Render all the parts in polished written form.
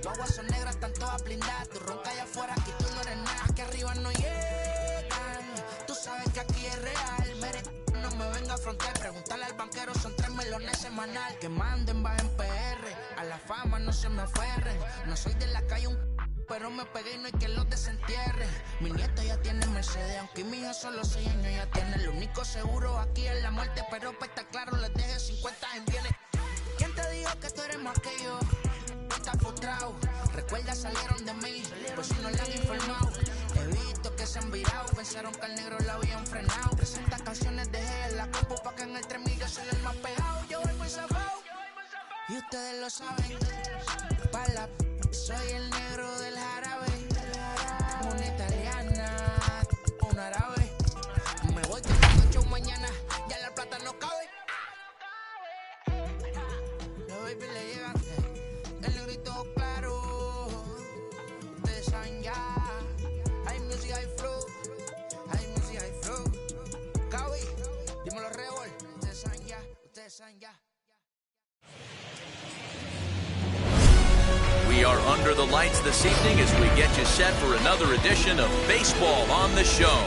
guaguas son negras, están todas blindadas. Tu ronca allá afuera, aquí tú no eres nada. Aquí arriba no llegan. Tú sabes que aquí es real. Mere, no me venga a frontear. Preguntarle al banquero, son 3 melones semanal. Que manden, bajen PR. A la fama no se me aferren. No soy de la calle, pero me pegué y no hay que los desentierre. Mi nieto ya tiene Mercedes, aunque mi hija solo 6 años ya tiene. Lo único seguro aquí es la muerte, pero para estar claro les deje 50 en bienes. ¿Quién te dijo que tú eres más que yo? No estás frustrado. Recuerda, salieron de mí, pues si no le han informado. He visto que se han virado, pensaron que al negro lo habían frenado. 300 canciones dejé en la compu pa' que en el 3000 yo soy el más pegado. Yo voy muy zafado, y ustedes lo saben. Pa' la soy el negro del jarabe. Una italiana, un árabe. Me voy con el show mañana, ya la plata no cabe. Los baby le llegan, el negrito claro. Ustedes saben ya. Hay music, hay flow. Hay music, hay flow. Cabe, dímelo Rebol. Ustedes saben ya, ustedes saben ya. We are under the lights this evening as we get you set for another edition of Baseball on the Show.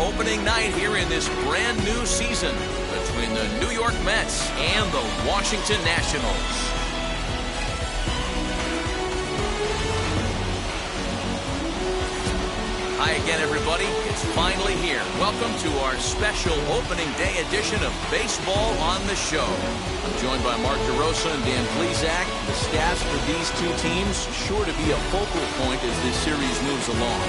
Opening night here in this brand new season between the New York Mets and the Washington Nationals. Hi again, everybody. It's finally here. Welcome to our special opening day edition of Baseball on the Show. I'm joined by Mark DeRosa and Dan Plesac. The staffs for these two teams sure to be a focal point as this series moves along.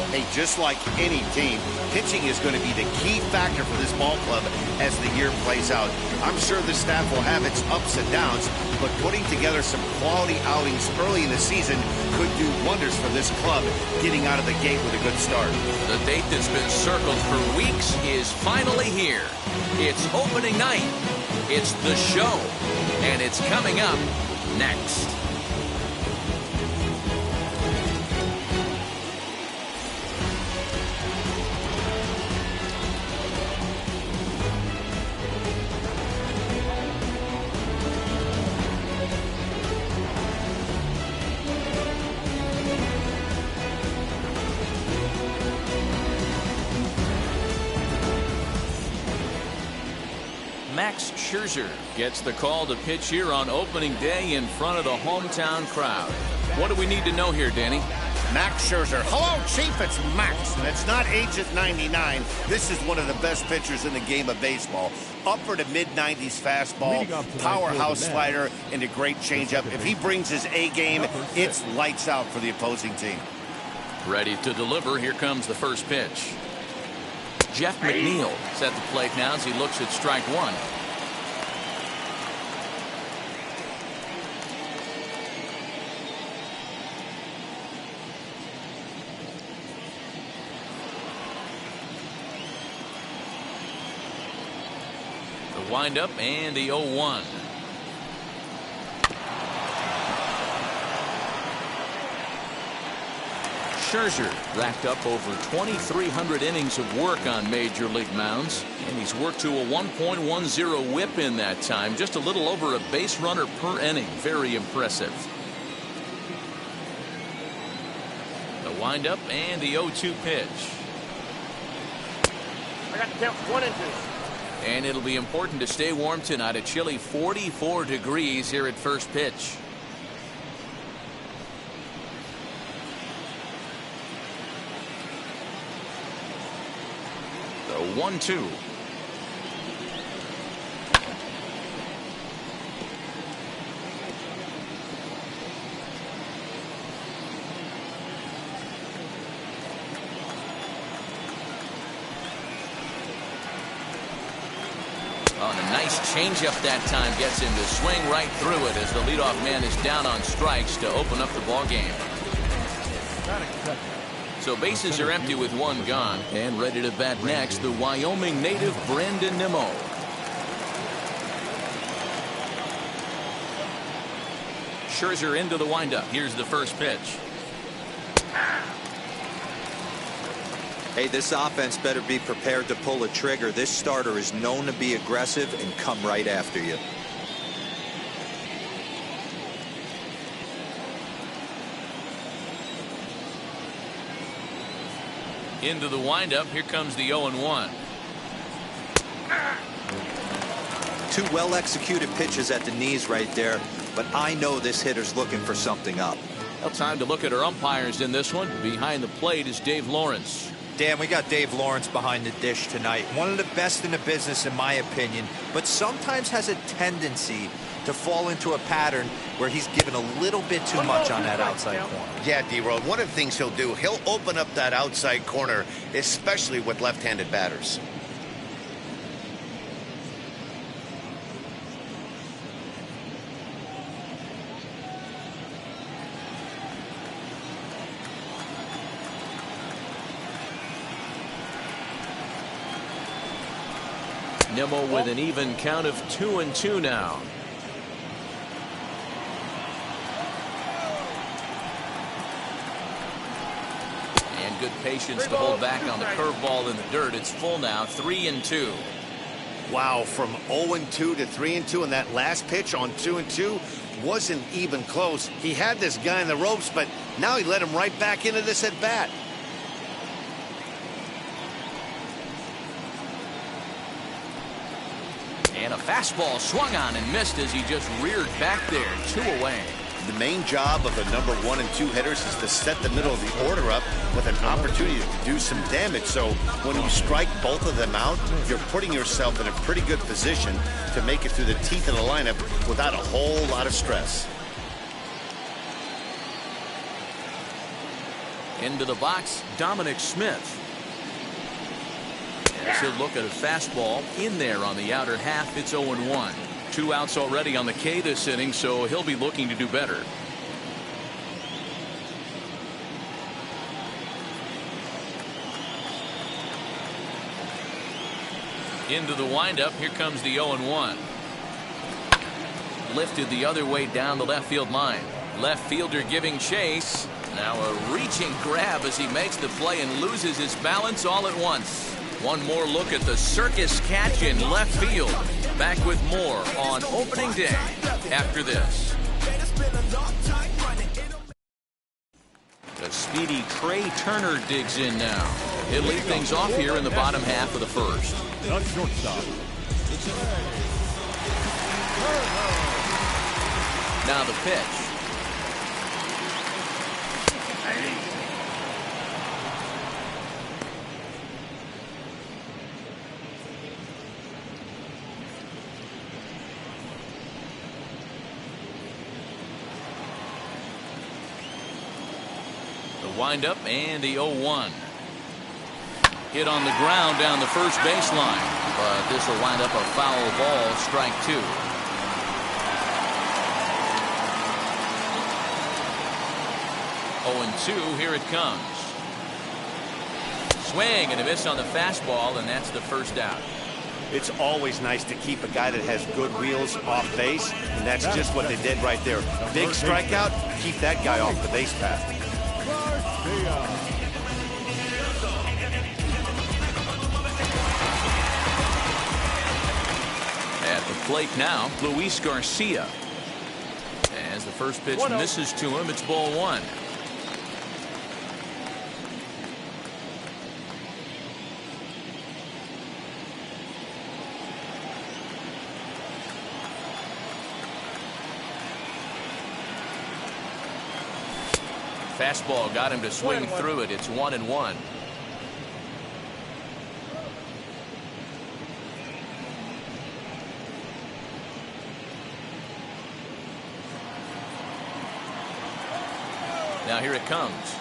Hey, just like any team, pitching is going to be the key factor for this ball club as the year plays out. I'm sure the staff will have its ups and downs, but putting together some quality outings early in the season could do wonders for this club getting out of the gate with a good start. The date that's been circled for weeks is finally here. It's opening night. It's the show, and it's coming up next. Max Scherzer gets the call to pitch here on opening day in front of the hometown crowd. What do we need to know here, Danny? Max Scherzer. Hello, Chief. It's Max. And it's not Agent 99. This is one of the best pitchers in the game of baseball. Upper to mid-90s fastball, powerhouse slider, and a great changeup. If he brings his A game, it's lights out for the opposing team. Ready to deliver. Here comes the first pitch. Jeff McNeil is at the plate now as he looks at strike one. The windup and the 0-1. Scherzer racked up over 2,300 innings of work on major league mounds, and he's worked to a 1.10 whip in that time, just a little over a base runner per inning. Very impressive. The windup and the 0-2 pitch. I got the count 1-2. And it'll be important to stay warm tonight. A chilly 44 degrees here at first pitch. The 1-2. Oh, and a nice changeup that time gets him to swing right through it as the leadoff man is down on strikes to open up the ball game. So bases are empty with one gone, and ready to bat next, the Wyoming native Brandon Nimmo. Scherzer into the windup. Here's the first pitch. Hey, this offense better be prepared to pull a trigger. This starter is known to be aggressive and come right after you. Into the windup. Here comes the 0-1. Two well-executed pitches at the knees right there, but I know this hitter's looking for something up. Well, time to look at our umpires in this one. Behind the plate is Dave Lawrence. Dan, we got Dave Lawrence behind the dish tonight. One of the best in the business, in my opinion, but sometimes has a tendency to fall into a pattern where he's given a little bit too much on that outside corner. Yeah, D-Road, one of the things he'll do, he'll open up that outside corner, especially with left-handed batters. Nimmo with an even count of 2-2 now. And good patience to hold back on the curveball in the dirt. It's full now, 3-2. Wow, from 0-2 to 3-2, and that last pitch on 2-2 wasn't even close. He had this guy in the ropes, but now he let him right back into this at bat. And a fastball swung on and missed as he just reared back there, 2 away. The main job of the number 1 and 2 hitters is to set the middle of the order up with an opportunity to do some damage. So when you strike both of them out, you're putting yourself in a pretty good position to make it through the teeth of the lineup without a whole lot of stress. Into the box, Dominic Smith. As he'll look at a fastball in there on the outer half. It's 0-1. 2 outs already on the K this inning, so he'll be looking to do better. Into the windup. Here comes the 0-1. Lifted the other way down the left field line. Left fielder giving chase. Now a reaching grab as he makes the play and loses his balance all at once. One more look at the circus catch in left field. Back with more on opening day after this. The speedy Trey Turner digs in now. He'll lead things off here in the bottom half of the first. The shortstop. Now the pitch. Windup and the 0-1. Hit on the ground down the first baseline, but this will wind up a foul ball, strike 2. 0-2, here it comes. Swing and a miss on the fastball, and that's the first out. It's always nice to keep a guy that has good wheels off base, and that's just what they did right there. Big strikeout, keep that guy off the base path. At the plate now, Luis Garcia. As the first pitch misses to him, it's ball 1. Fastball got him to swing through it. It's 1-1. Now here it comes.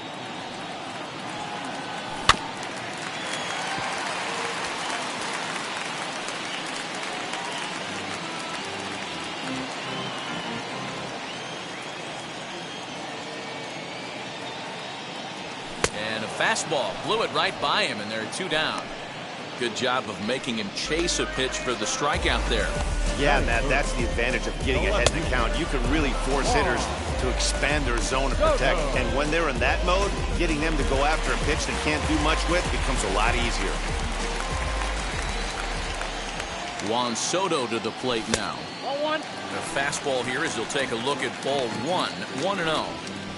And a fastball blew it right by him, and there are 2 down. Good job of making him chase a pitch for the strikeout there. Yeah, Matt, that's the advantage of getting ahead in the count. You can really force hitters to expand their zone and protect. And when they're in that mode, getting them to go after a pitch they can't do much with becomes a lot easier. Juan Soto to the plate now. The fastball here as he'll take a look at ball 1. 1-0.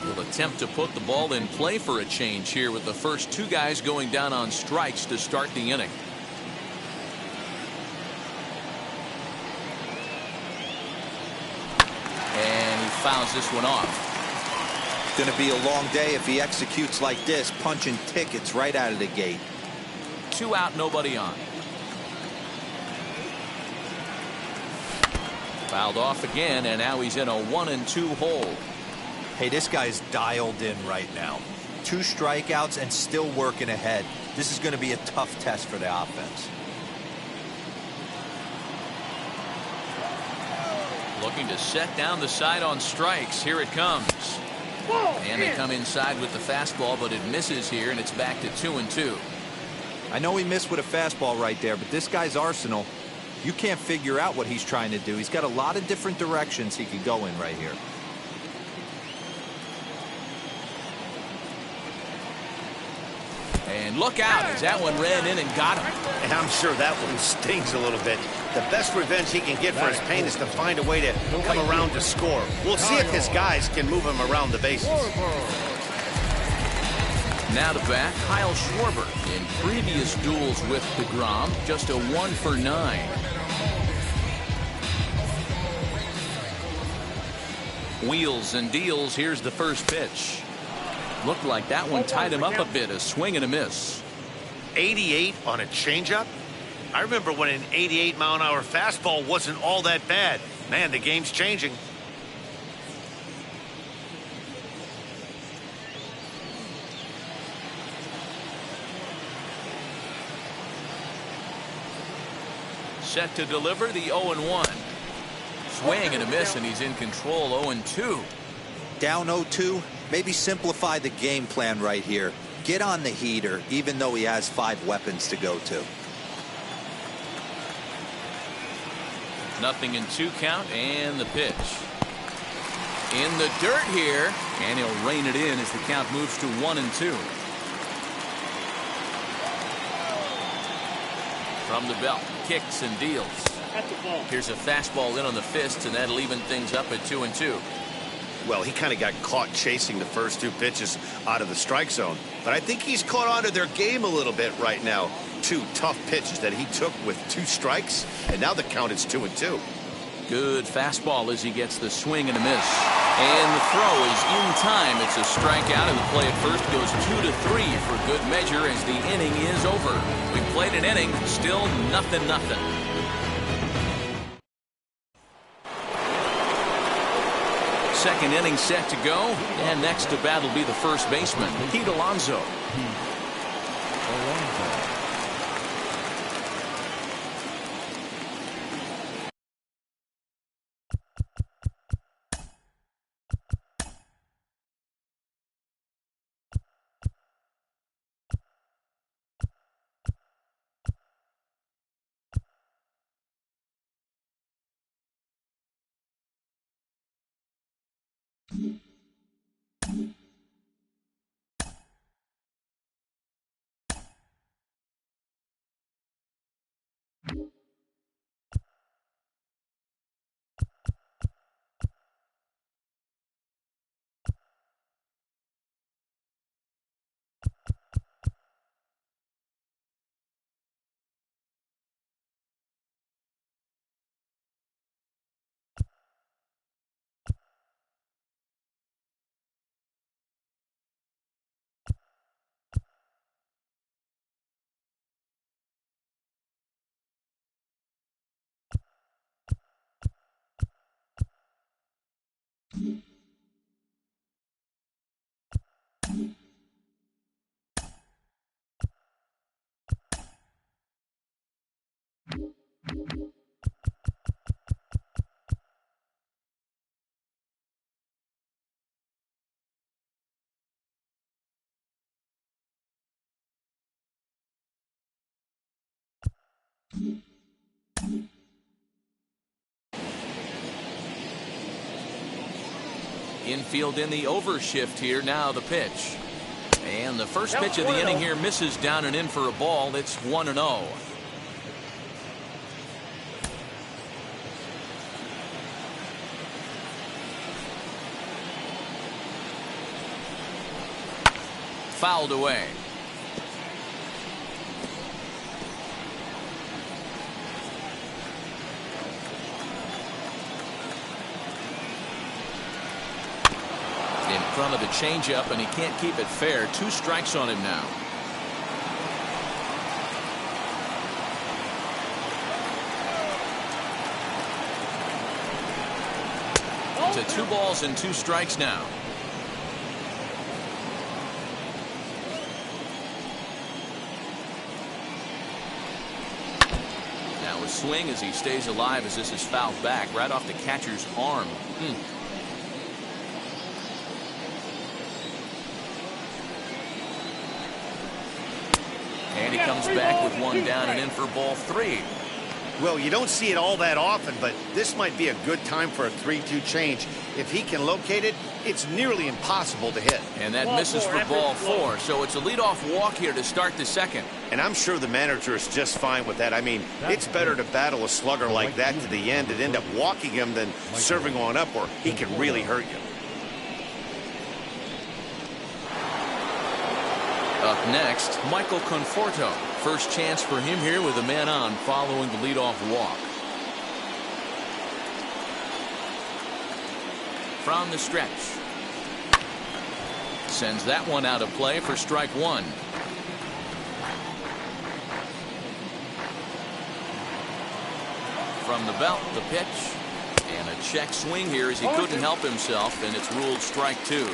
Will attempt to put the ball in play for a change here with the first two guys going down on strikes to start the inning. And he fouls this one off. Going to be a long day if he executes like this, punching tickets right out of the gate. 2 out, nobody on. Fouled off again, and now he's in a 1-2 hole. Hey, this guy's dialed in right now. 2 strikeouts and still working ahead. This is going to be a tough test for the offense. Looking to set down the side on strikes. Here it comes. And they come inside with the fastball, but it misses here, and it's back to 2-2. I know he missed with a fastball right there, but this guy's arsenal, you can't figure out what he's trying to do. He's got a lot of different directions he could go in right here. And look out as that one ran in and got him. And I'm sure that one stings a little bit. The best revenge he can get for his pain is to find a way to come around to score. We'll see if his guys can move him around the bases. Now to bat, Kyle Schwarber. In previous duels with DeGrom, just a 1 for 9. Wheels and deals. Here's the first pitch. Looked like that one tied him up a bit. A swing and a miss. 88 on a changeup? I remember when an 88-mile-an-hour fastball wasn't all that bad. Man, the game's changing. Set to deliver the 0-1. Swing and a miss, and he's in control. 0-2. Down 0-2. Maybe simplify the game plan right here. Get on the heater, even though he has 5 weapons to go to. 0-2 count, and the pitch. In the dirt here, and he'll rein it in as the count moves to 1-2. From the belt, kicks and deals. Here's a fastball in on the fists, and that'll even things up at 2-2. Well, he kind of got caught chasing the first 2 pitches out of the strike zone. But I think he's caught on to their game a little bit right now. 2 tough pitches that he took with 2 strikes, and now the count is 2-2. Good fastball as he gets the swing and a miss. And the throw is in time. It's a strikeout, and the play at first goes 2-3 for good measure as the inning is over. We played an inning, still 0-0. Second inning set to go, and next to bat will be the first baseman, Pete Alonso. Infield in the overshift here. Now the pitch. And the first pitch of the inning here misses down and in for a ball. It's 1-0. fouled away. In front of the changeup, and he can't keep it fair. 2 strikes on him now. To 2 balls and 2 strikes now. Now a swing as he stays alive as this is fouled back right off the catcher's arm. And he comes back with 1 down and in for ball 3. Well, you don't see it all that often, but this might be a good time for a 3-2 change. If he can locate it, it's nearly impossible to hit. And that misses for ball 4, so it's a leadoff walk here to start the second. And I'm sure the manager is just fine with that. I mean, it's better to battle a slugger like that to the end and end up walking him than serving on up where he can really hurt you. Up next, Michael Conforto. First chance for him here with a man on following the leadoff walk. From the stretch. Sends that one out of play for strike 1. From the belt, the pitch. And a check swing here as he couldn't help himself, and it's ruled strike 2.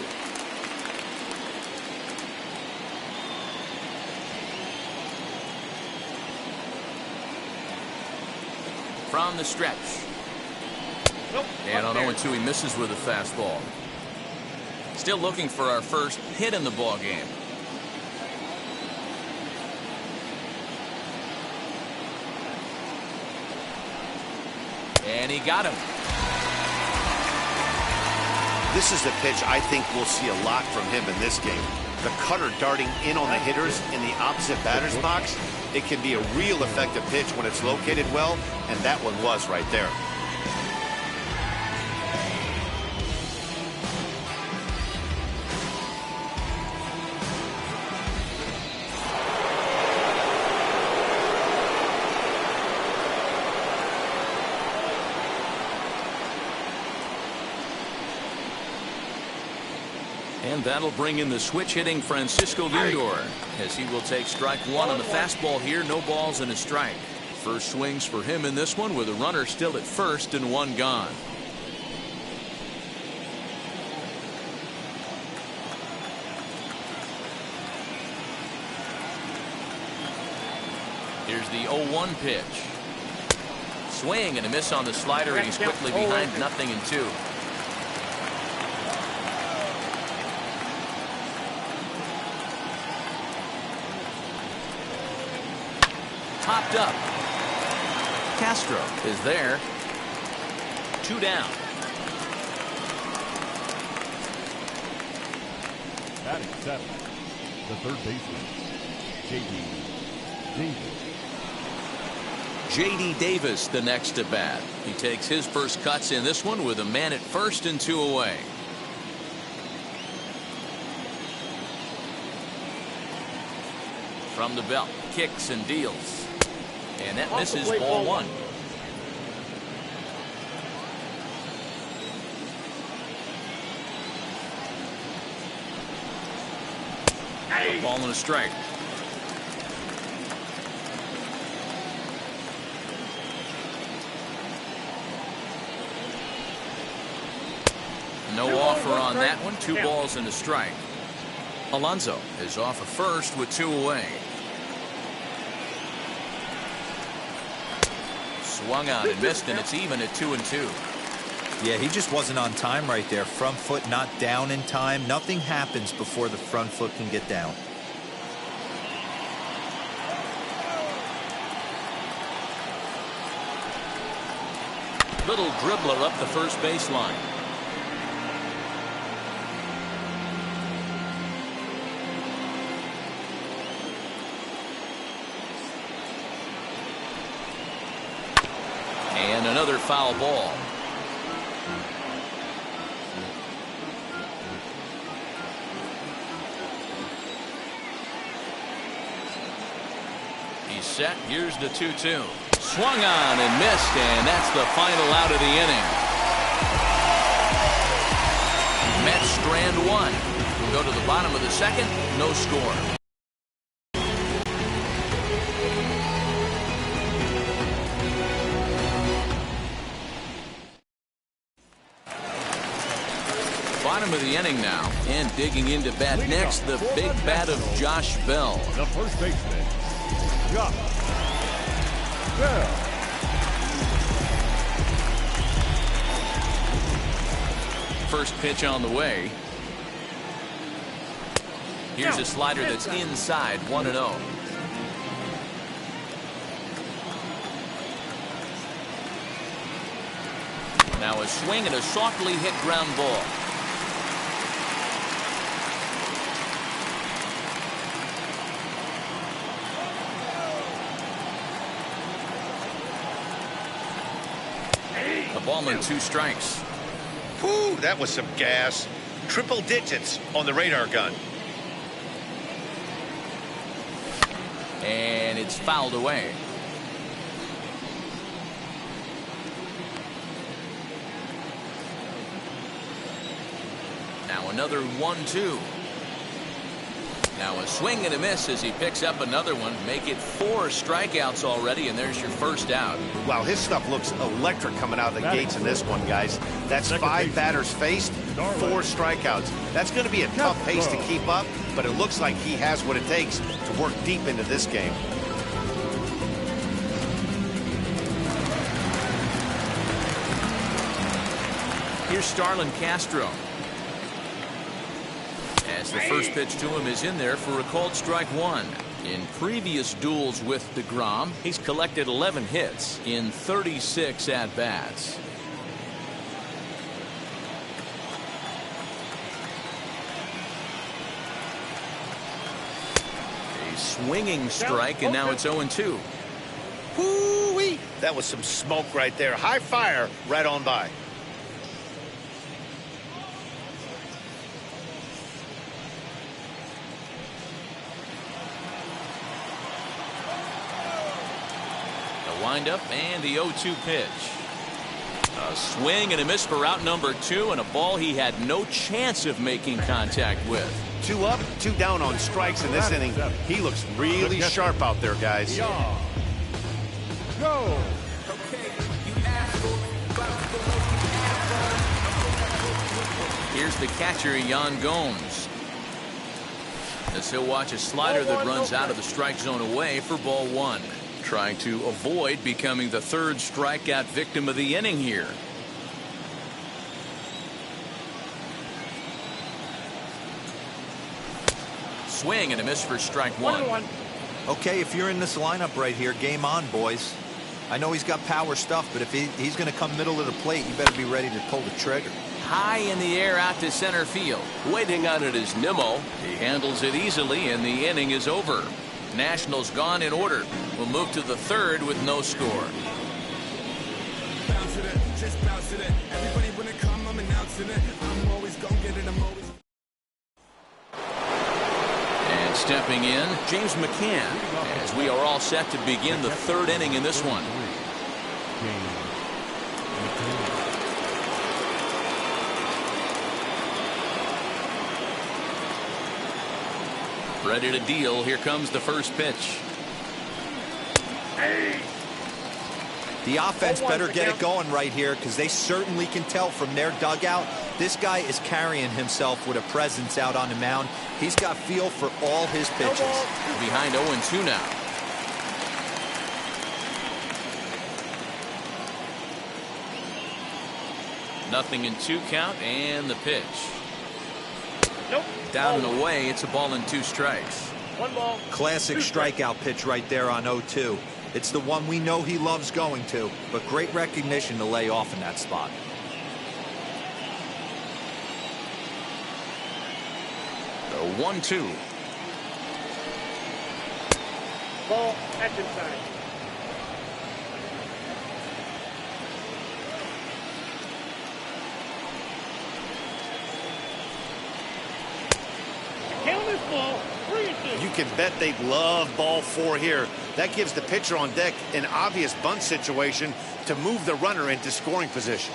From the stretch. And on 0-2, he misses with a fastball. Still looking for our first hit in the ball game. And he got him. This is the pitch I think we'll see a lot from him in this game. The cutter darting in on the hitters in the opposite batter's box. It can be a real effective pitch when it's located well, and that one was right there. And that'll bring in the switch hitting Francisco Lindor as he will take strike 1 on the fastball here. No balls and a strike. First swings for him in this one with a runner still at first and 1 gone. Here's the 0-1 pitch. Swing and a miss on the slider, and he's quickly behind 0-2. Popped up. Castro is there. 2 down. Batting 7, the third baseman, J.D. Davis. J.D. Davis the next at bat. He takes his first cuts in this one with a man at first and 2 away. From the belt, kicks and deals. And that misses ball 1. A ball and a strike. No offer on that one. 2 balls and a strike. Alonso is off at first with 2 away. Swung on and missed, and it's even at 2-2. Yeah, he just wasn't on time right there. Front foot not down in time. Nothing happens before the front foot can get down. Little dribbler up the first baseline. And another foul ball. He's set. Here's the 2-2. Swung on and missed, and that's the final out of the inning. Mets strand one. We'll go to the bottom of the second. No score. Bottom of the inning now, and digging into bat next, the big bat of Josh Bell. The first baseman, Josh Bell. First pitch on the way. Here's a slider that's inside, 1-0. Now a swing and a softly hit ground ball. A ball and 2 strikes. Whew, that was some gas. Triple digits on the radar gun. And it's fouled away. Now another 1-2. Now a swing and a miss as he picks up another one. Make it 4 strikeouts already, and there's your first out. Wow, his stuff looks electric coming out of the gates in this one, guys. That's 5 batters faced, 4 strikeouts. That's going to be a tough pace to keep up, but it looks like he has what it takes to work deep into this game. Here's Starlin Castro. As the first pitch to him is in there for a called strike 1. In previous duels with DeGrom, he's collected 11 hits in 36 at-bats. A swinging strike, and now it's 0-2. Whoo-wee! That was some smoke right there. High fire right on by. Windup and the 0-2 pitch. A swing and a miss for out number 2, and a ball he had no chance of making contact with. 2 up, 2 down on strikes in this inning. He looks really sharp out there, guys. Go. Here's the catcher, Yan Gomes. As he'll watch a slider that runs out of the strike zone away for ball 1. Trying to avoid becoming the 3rd strikeout victim of the inning here. Swing and a miss for strike 1. Okay, if you're in this lineup right here, game on, boys. I know he's got power stuff, but if he's going to come middle of the plate, you better be ready to pull the trigger. High in the air out to center field. Waiting on it is Nimmo. He handles it easily, and the inning is over. Nationals gone in order. We'll move to the 3rd with no score. And stepping in, James McCann, as we are all set to begin the 3rd inning in this one. Ready to deal. Here comes the first pitch. The offense better get it going right here, because they certainly can tell from their dugout this guy is carrying himself with a presence out on the mound. He's got feel for all his pitches. Behind 0-2 now. Nothing in 2 count, and the pitch. Nope. Down and away. It's a ball and 2 strikes. 1 ball. Classic strikeout pitch right there on 0-2. It's the one we know he loves going to, but great recognition to lay off in that spot. The 1-2. Ball. That's inside. Count is Ball, 3-2. You can bet they'd love ball 4 here. That gives the pitcher on deck an obvious bunt situation to move the runner into scoring position.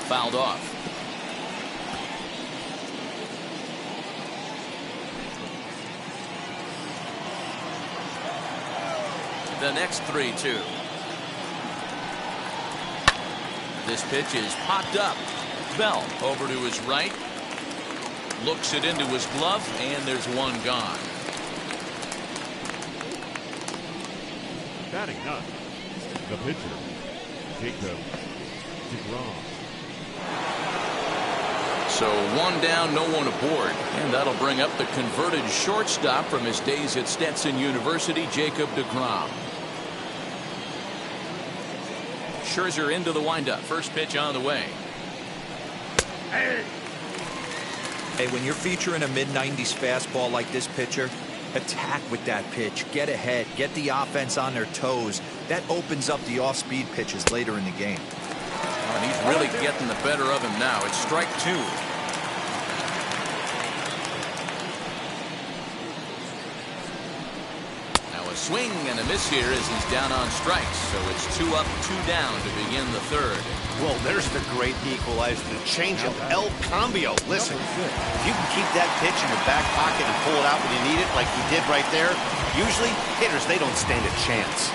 Fouled off. The next 3-2. This pitch is popped up. Bell over to his right. Looks it into his glove, and there's one gone. Batting ninth, the pitcher, Jacob DeGrom. So one down, no one aboard. And that'll bring up the converted shortstop from his days at Stetson University, Jacob DeGrom. Scherzer into the windup. First pitch on the way. Hey, when you're featuring a mid-90s fastball like this pitcher, attack with that pitch. Get ahead. Get the offense on their toes. That opens up the off-speed pitches later in the game. And he's really getting the better of him now. It's strike 2. Now a swing and a miss here as he's down on strikes. So it's 2 up, 2 down to begin the third. Well, there's the great equalizer, the changeup, El Cambio. Listen, if you can keep that pitch in your back pocket and pull it out when you need it, like he did right there, usually hitters, they don't stand a chance.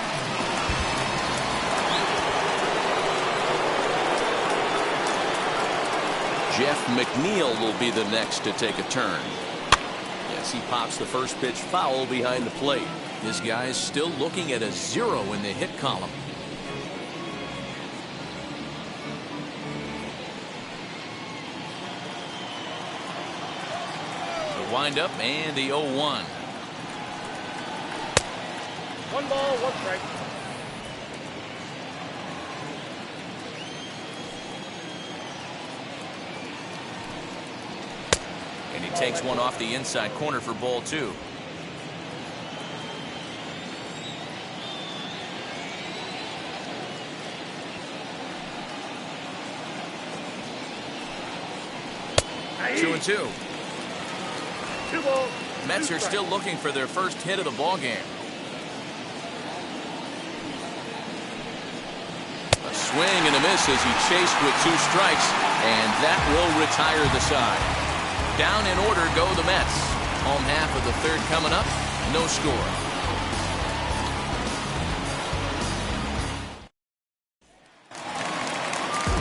Jeff McNeil will be the next to take a turn. Yes, he pops the first pitch foul behind the plate. This guy's still looking at a 0 in the hit column. The windup and the 0-1. 1 ball, 1 strike. And he takes one off the inside corner for ball 2. Two and 2. 2 balls. Mets are still looking for their first hit of the ball game. A swing and a miss as he chased with 2 strikes, and that will retire the side. Down in order go the Mets. Home half of the third coming up. No score.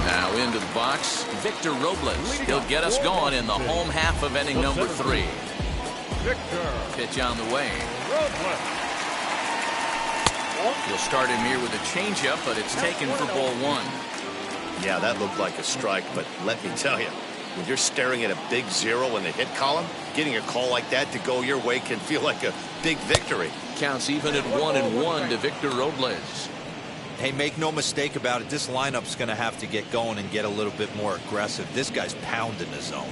Now into the box, Victor Robles. He'll get us going in the home half of inning number 3. Victor Pitch on the way. Robles. He'll start him here with a changeup, but it's taken for ball 1. Yeah, that looked like a strike, but let me tell you, when you're staring at a big 0 in the hit column, getting a call like that to go your way can feel like a big victory. Counts even at 1-1 to Victor Robles. Hey, make no mistake about it. This lineup's going to have to get going and get a little bit more aggressive. This guy's pounding the zone.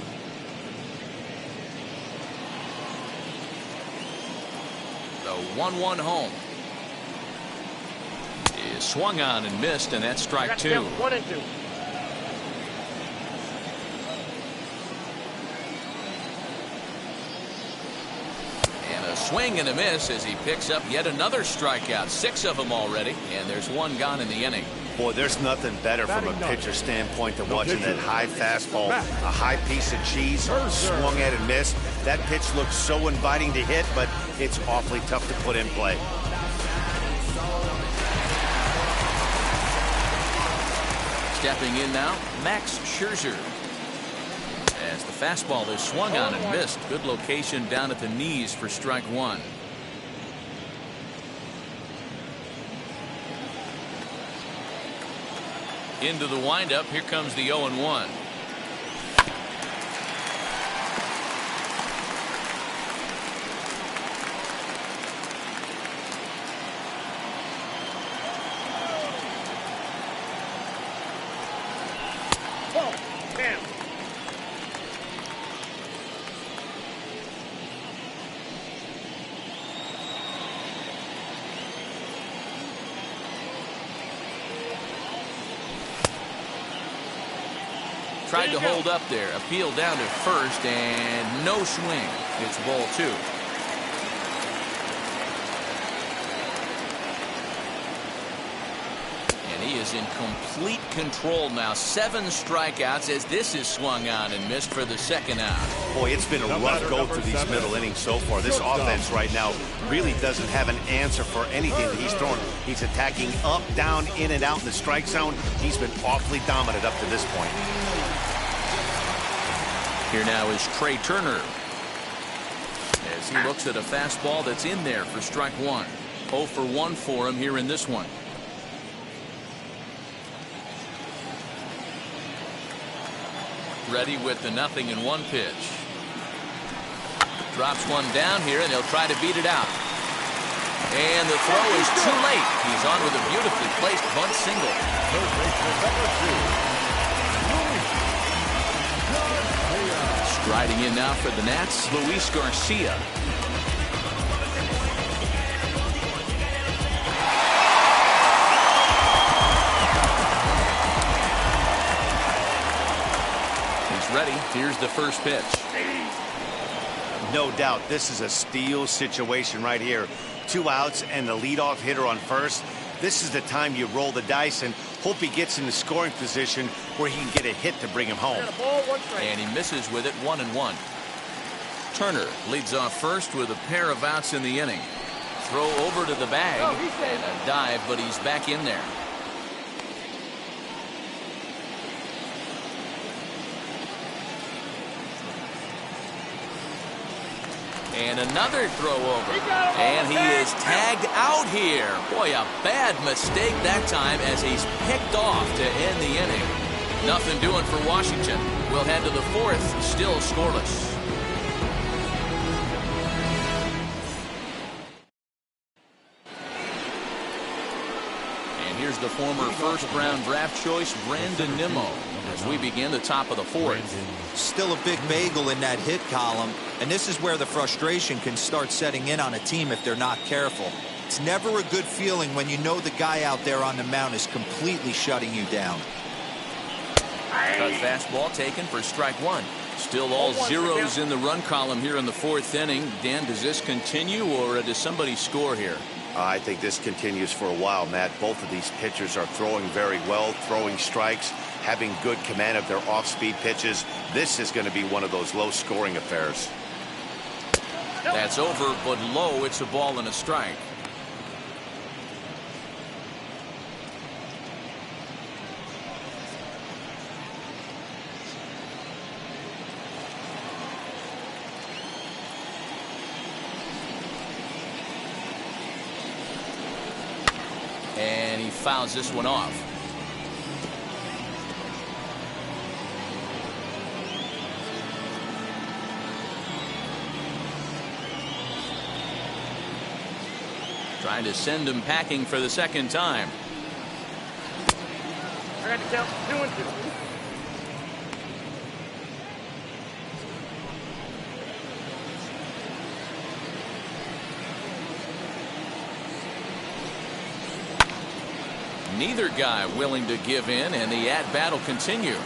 The 1-1 home. Is swung on and missed, and that's strike 2. 1 and 2. And a swing and a miss as he picks up yet another strikeout. 6 of them already, and there's 1 gone in the inning. Boy, there's nothing better from a pitcher standpoint than watching that high fastball, a high piece of cheese, swung at and missed. That pitch looks so inviting to hit, but it's awfully tough to put in play. Stepping in now, Max Scherzer. As the fastball is swung on and missed. Good location down at the knees for strike 1. Into the windup. Here comes the 0-1. Ball. Bam. Tried to hold up there. Appeal down to first, and no swing. It's ball 2. He is in complete control now. 7 strikeouts as this is swung on and missed for the second out. Boy, it's been a rough go through these middle innings so far. This offense right now really doesn't have an answer for anything that he's throwing. He's attacking up, down, in, and out in the strike zone. He's been awfully dominant up to this point. Here now is Trey Turner as he looks at a fastball that's in there for strike 1. 0 for 1 for him here in this one. Ready with the 0-1 pitch. Drops one down here, and they'll try to beat it out. And the throw is too late. He's on with a beautifully placed bunt single. Striding in now for the Nats, Luis Garcia. Ready. Here's the first pitch. No doubt this is a steal situation right here. 2 outs and the leadoff hitter on first. This is the time you roll the dice and hope he gets in the scoring position where he can get a hit to bring him home. And he misses with it. 1-1. Turner leads off first with a pair of outs in the inning. Throw over to the bag and a dive, but he's back in there. And another throw over. And he is tagged out here. Boy, a bad mistake that time as he's picked off to end the inning. Nothing doing for Washington. We'll head to the 4th, still scoreless. And here's the former first-round draft choice, Brandon Nimmo, as we begin the top of the 4th. Still a big bagel in that hit column, and this is where the frustration can start setting in on a team if they're not careful. It's never a good feeling when you know the guy out there on the mound is completely shutting you down. Cut fastball taken for strike 1. Still all zeros in the run column here in the 4th inning. Dan, does this continue, or does somebody score here? I think this continues for a while, Matt. Both of these pitchers are throwing very well, throwing strikes, having good command of their off-speed pitches. This is going to be one of those low-scoring affairs. That's over, but low. It's a ball and a strike. And he fouls this one off. Trying to send him packing for the second time. I got to count 2-2. Neither guy willing to give in, and the at-bat will continue.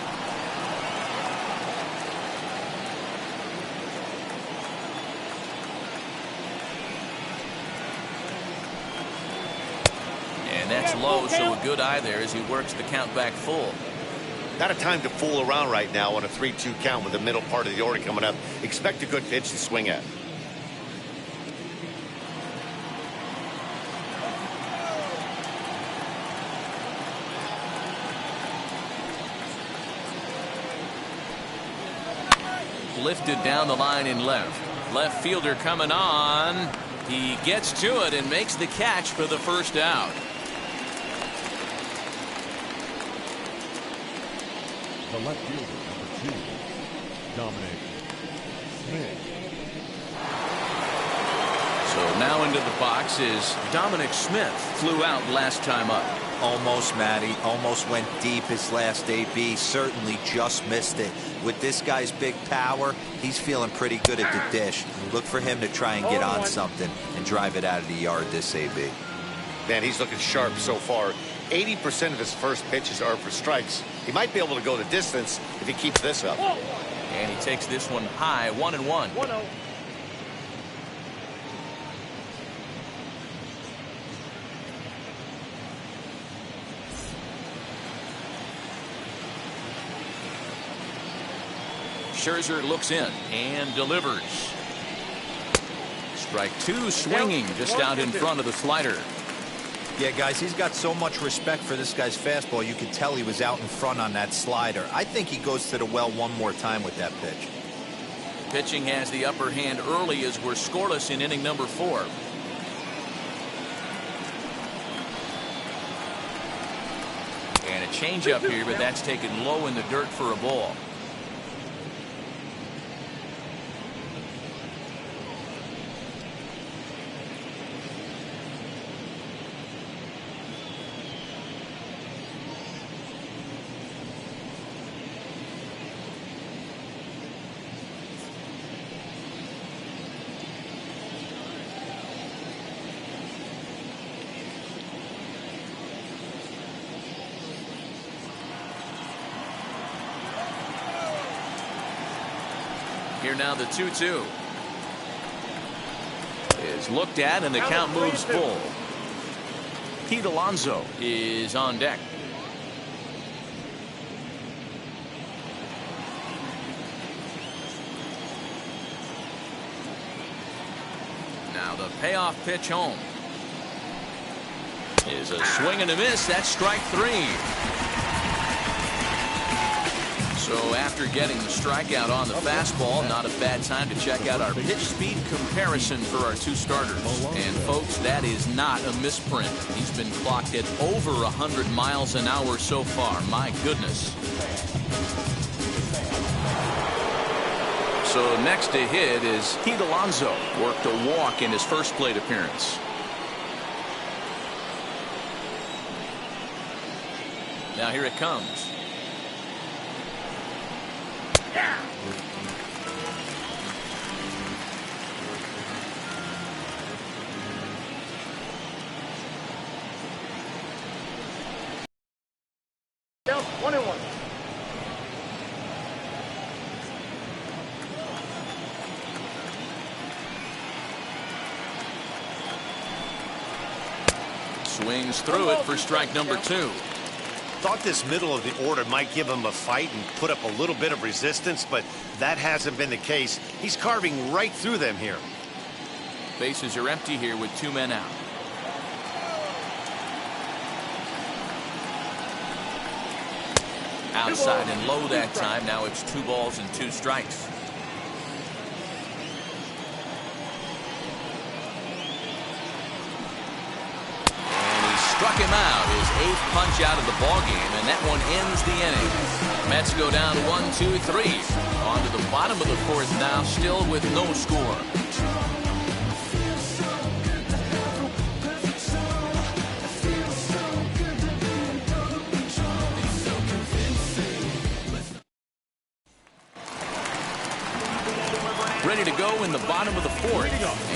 And that's low, so a good eye there as he works the count back full. Not a time to fool around right now on a 3-2 count with the middle part of the order coming up. Expect a good pitch to swing at. Lifted down the line in left. Left fielder coming on. He gets to it and makes the catch for the first out. The left fielder, number 2, Dominic Smith. So now into the box is Dominic Smith. Flew out last time up. Almost, Matty. Almost went deep his last AB. Certainly just missed it. With this guy's big power, he's feeling pretty good at the dish. Look for him to try and get on something and drive it out of the yard this AB. Man, he's looking sharp so far. 80% of his first pitches are for strikes. He might be able to go the distance if he keeps this up. And he takes this one high, 1-1. 1-0. Scherzer looks in and delivers. Strike two, swinging just out in front of the slider. Yeah, guys, he's got so much respect for this guy's fastball. You could tell he was out in front on that slider. I think he goes to the well one more time with that pitch. Pitching has the upper hand early as we're scoreless in inning number 4. And a changeup here, but that's taken low in the dirt for a ball. Here now the 2-2 is looked at and the count moves full. Pete Alonso is on deck. Now the payoff pitch home is a swing and a miss. That's strike 3. So after getting the strikeout on the fastball, not a bad time to check out our pitch speed comparison for our two starters. And folks, that is not a misprint. He's been clocked at over 100 miles an hour so far. My goodness. So next to hit is Pete Alonso. Worked a walk in his first plate appearance. Now here it comes. Down 1-1. Swings through it for strike number 2. Thought this middle of the order might give him a fight and put up a little bit of resistance, but that hasn't been the case. He's carving right through them here. Bases are empty here with 2 men out. Outside and low that time. Now it's 2 balls and 2 strikes. Struck him out, his 8th punch out of the ballgame, and that one ends the inning. Mets go down 1-2-3. On to the bottom of the 4th now, still with no score. Ready to go in the bottom of the 4th.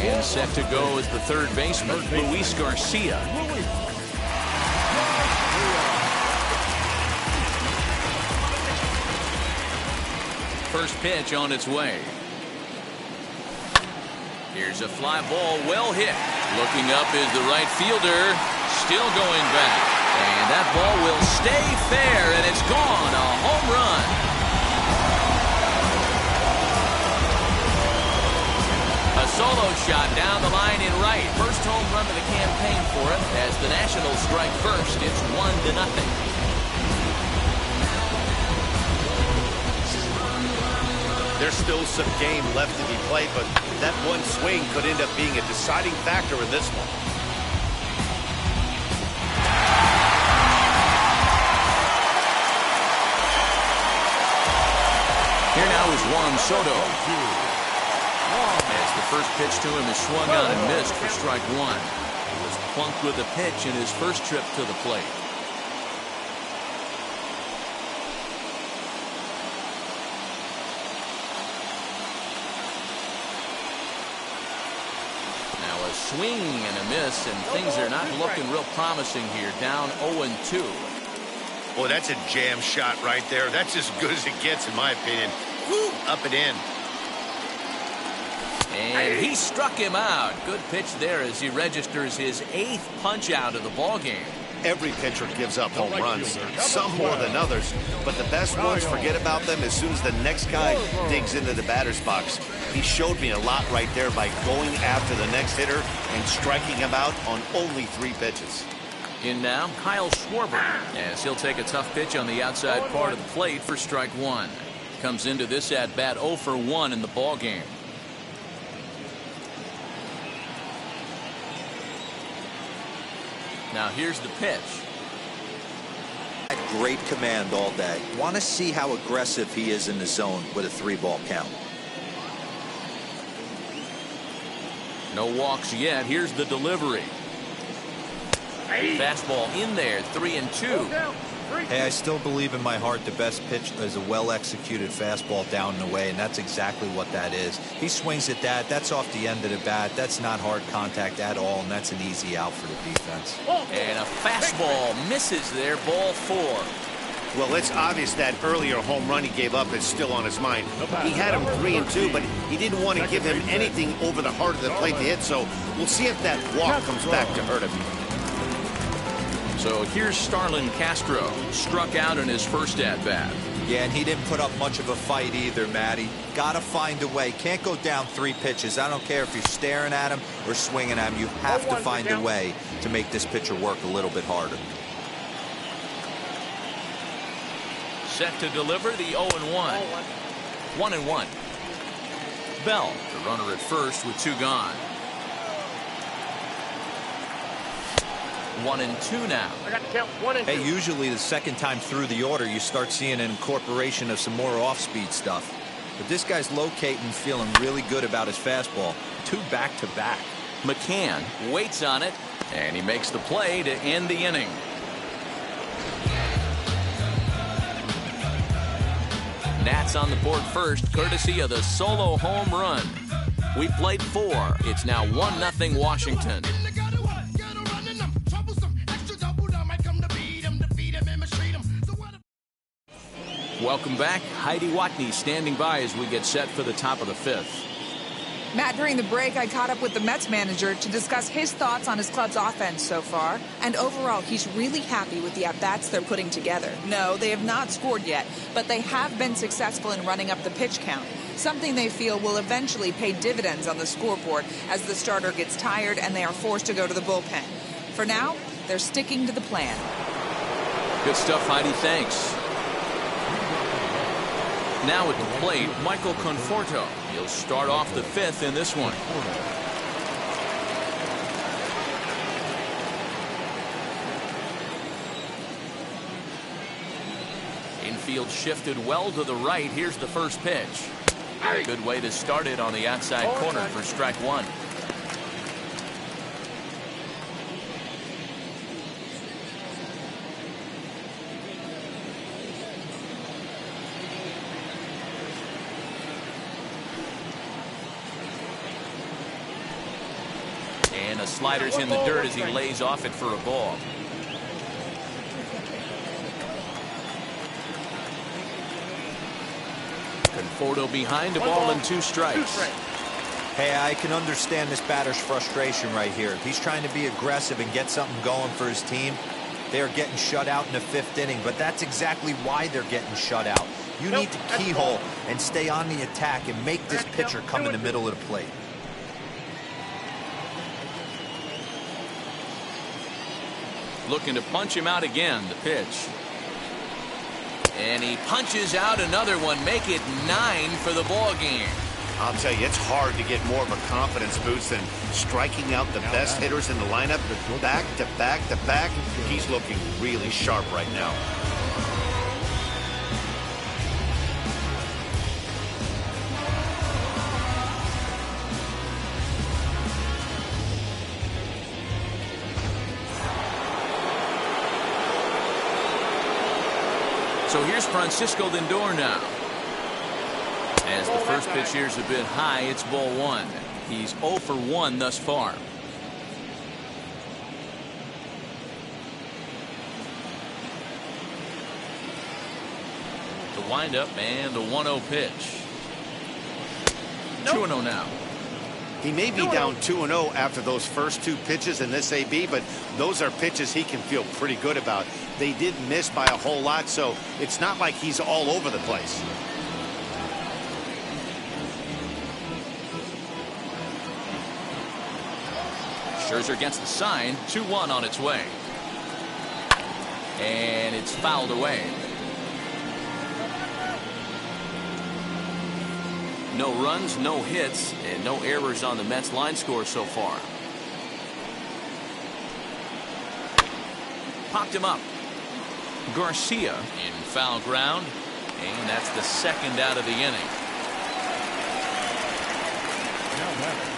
And set to go is the 3rd baseman, Luis Garcia. First pitch on its way. Here's a fly ball, well hit. Looking up is the right fielder, still going back. And that ball will stay fair, and it's gone. A home run. A solo shot down the line in right. First home run of the campaign for him. As the Nationals strike first, it's 1-0. There's still some game left to be played, but that one swing could end up being a deciding factor in this one. Here now is Juan Soto. As the first pitch to him is swung on and missed for strike 1. He was plunked with a pitch in his first trip to the plate. swing and a miss, and things are not looking real promising here. Down 0-2. Boy, that's a jam shot right there. That's as good as it gets, in my opinion. Woo, up and in. And he struck him out. Good pitch there as he registers his 8th punch out of the ball game. Every pitcher gives up home runs, some more than others, but the best ones forget about them as soon as the next guy digs into the batter's box. He showed me a lot right there by going after the next hitter and striking him out on only 3 pitches. In now, Kyle Schwarber, as he'll take a tough pitch on the outside part of the plate for strike 1. Comes into this at bat 0 for 1 in the ball game. Now here's the pitch. Great command all day. Want to see how aggressive he is in the zone with a 3-ball count. No walks yet. Here's the delivery. Fastball in there, 3-2. Hey, I still believe in my heart the best pitch is a well-executed fastball down and away, and that's exactly what that is. He swings at that. That's off the end of the bat. That's not hard contact at all, and that's an easy out for the defense. And a fastball misses there, ball 4. Well, it's obvious that earlier home run he gave up is still on his mind. He had him 3-2, but he didn't want to give him anything over the heart of the plate to hit, so we'll see if that walk comes back to hurt him. So here's Starlin Castro, struck out in his first at-bat. Yeah, and he didn't put up much of a fight either, Matty. Got to find a way. Can't go down 3 pitches. I don't care if you're staring at him or swinging at him. You have to find a way to make this pitcher work a little bit harder. Set to deliver the 0-1. 1-1. Bell, the runner at first with 2 gone. 1-2 now. I got to count 1 and 2. Hey, usually the second time through the order, you start seeing an incorporation of some more off-speed stuff. But this guy's locating, feeling really good about his fastball. 2 back-to-back. McCann waits on it, and he makes the play to end the inning. Nats on the board first, courtesy of the solo home run. We played 4. It's now 1-0 Washington. Welcome back. Heidi Watney standing by as we get set for the top of the 5th. Matt, during the break, I caught up with the Mets manager to discuss his thoughts on his club's offense so far. And overall, he's really happy with the at-bats they're putting together. No, they have not scored yet, but they have been successful in running up the pitch count, something they feel will eventually pay dividends on the scoreboard as the starter gets tired and they are forced to go to the bullpen. For now, they're sticking to the plan. Good stuff, Heidi. Thanks. Now at the plate, Michael Conforto. He'll start off the 5th in this one. Infield shifted well to the right. Here's the first pitch. Good way to start it on the outside corner for strike 1. And a slider's in the dirt as he lays off it for a ball. Conforto behind, a ball and 2 strikes. Hey, I can understand this batter's frustration right here. He's trying to be aggressive and get something going for his team. They are getting shut out in the 5th inning, but that's exactly why they're getting shut out. You need to keyhole and stay on the attack and make this pitcher come in the middle of the plate. Looking to punch him out again, the pitch. And he punches out another one, make it 9 for the ball game. I'll tell you, it's hard to get more of a confidence boost than striking out the best hitters in the lineup back to back to back. He's looking really sharp right now. So here's Francisco Lindor now. As the first pitch here's a bit high, it's ball 1. He's 0 for 1 thus far. The windup and the 1-0 pitch. 2-0 now. He may be down 2-0 after those first two pitches in this AB, but those are pitches he can feel pretty good about. They did miss by a whole lot, so it's not like he's all over the place. Scherzer gets the sign. 2-1 on its way. And it's fouled away. No runs, no hits, and no errors on the Mets line score so far. Popped him up. Garcia in foul ground, and that's the second out of the inning. Now batting,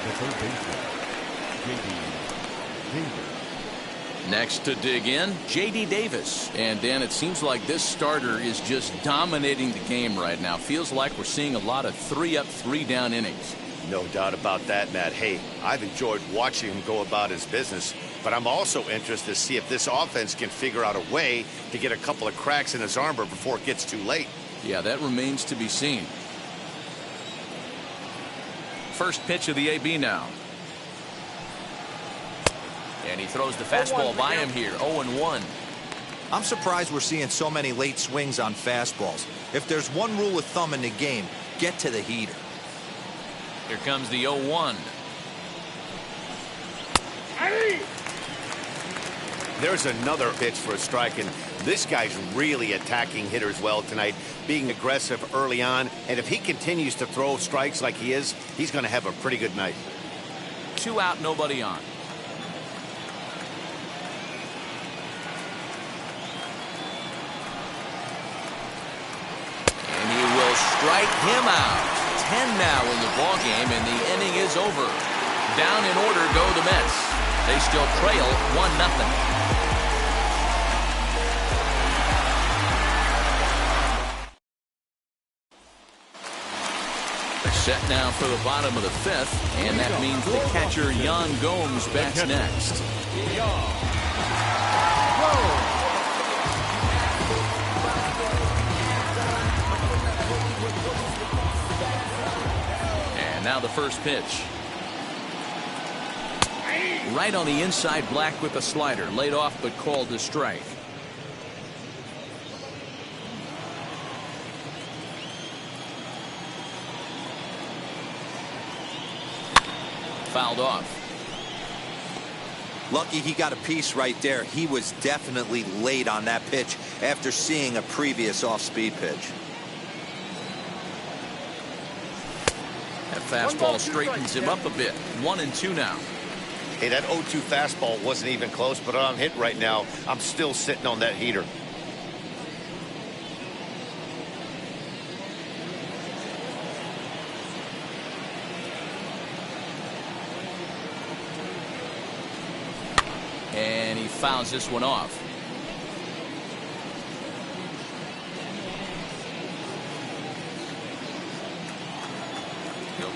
the third baseman, J.D. Davis. Next to dig in, J.D. Davis. And Dan, it seems like this starter is just dominating the game right now. Feels like we're seeing a lot of 3-up, 3-down innings. No doubt about that, Matt. Hey, I've enjoyed watching him go about his business, but I'm also interested to see if this offense can figure out a way to get a couple of cracks in his armor before it gets too late. Yeah, that remains to be seen. First pitch of the AB now. And he throws the fastball by him here. 0-1. I'm surprised we're seeing so many late swings on fastballs. If there's one rule of thumb in the game, get to the heater. Here comes the 0-1. There's another pitch for a strike, and this guy's really attacking hitters well tonight, being aggressive early on. And if he continues to throw strikes like he is, he's going to have a pretty good night. 2 out, nobody on. Strike him out. 10 now in the ball game, and the inning is over. Down in order go the Mets. They still trail 1-0. Set now for the bottom of the 5th, and that means the catcher Yan Gomes bats next. Now the first pitch. Right on the inside, Black with a slider. Laid off but called a strike. Fouled off. Lucky he got a piece right there. He was definitely late on that pitch after seeing a previous off-speed pitch. Fastball straightens him up a bit. 1-2 now. Hey, that 0-2 fastball wasn't even close, but I'm hit right now. I'm still sitting on that heater. And he fouls this one off.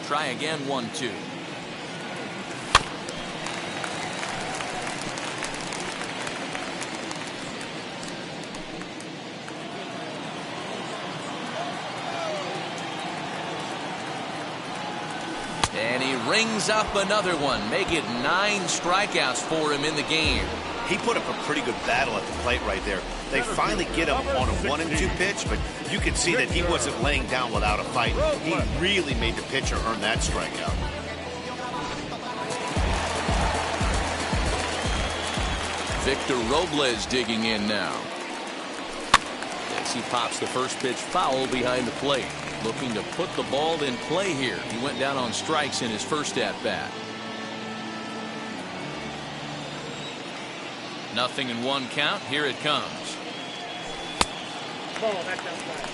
Try again. 1-2. And he rings up another one. Make it 9 strikeouts for him in the game. He put up a pretty good battle at the plate right there. They finally get him on a 1-2 pitch, but you can see that he wasn't laying down without a fight. He really made the pitcher earn that strikeout. Victor Robles digging in now. As he pops the first pitch foul behind the plate. Looking to put the ball in play here. He went down on strikes in his first at-bat. 0-1 count. Here it comes. Ball, that's outside.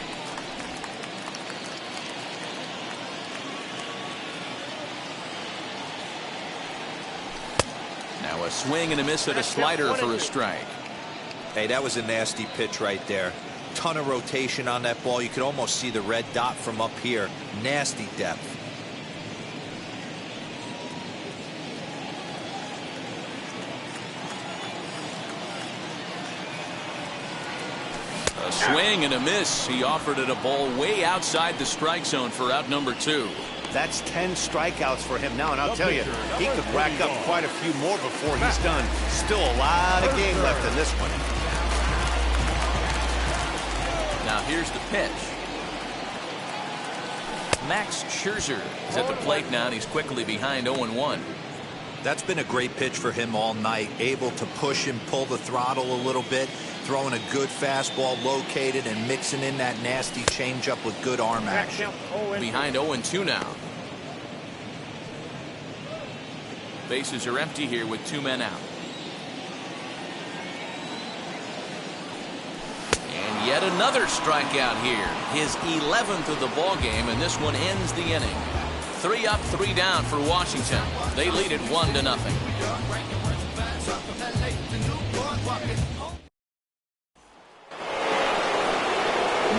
Now a swing and a miss at a slider for a strike. Hey, that was a nasty pitch right there. Ton of rotation on that ball. You could almost see the red dot from up here. Nasty depth. Swing and a miss. He offered it a ball way outside the strike zone for out number 2. That's 10 strikeouts for him now, and I'll tell you, he could rack up quite a few more before he's done. Still a lot of game left in this one. Now here's the pitch. Max Scherzer is at the plate now, and he's quickly behind 0-1. That's been a great pitch for him all night. Able to push and pull the throttle a little bit, throwing a good fastball located and mixing in that nasty changeup with good arm action. Behind 0-2 now. Bases are empty here with 2 men out. And yet another strikeout here. His 11th of the ball game, and this one ends the inning. 3 up, 3 down for Washington. They lead it 1-0.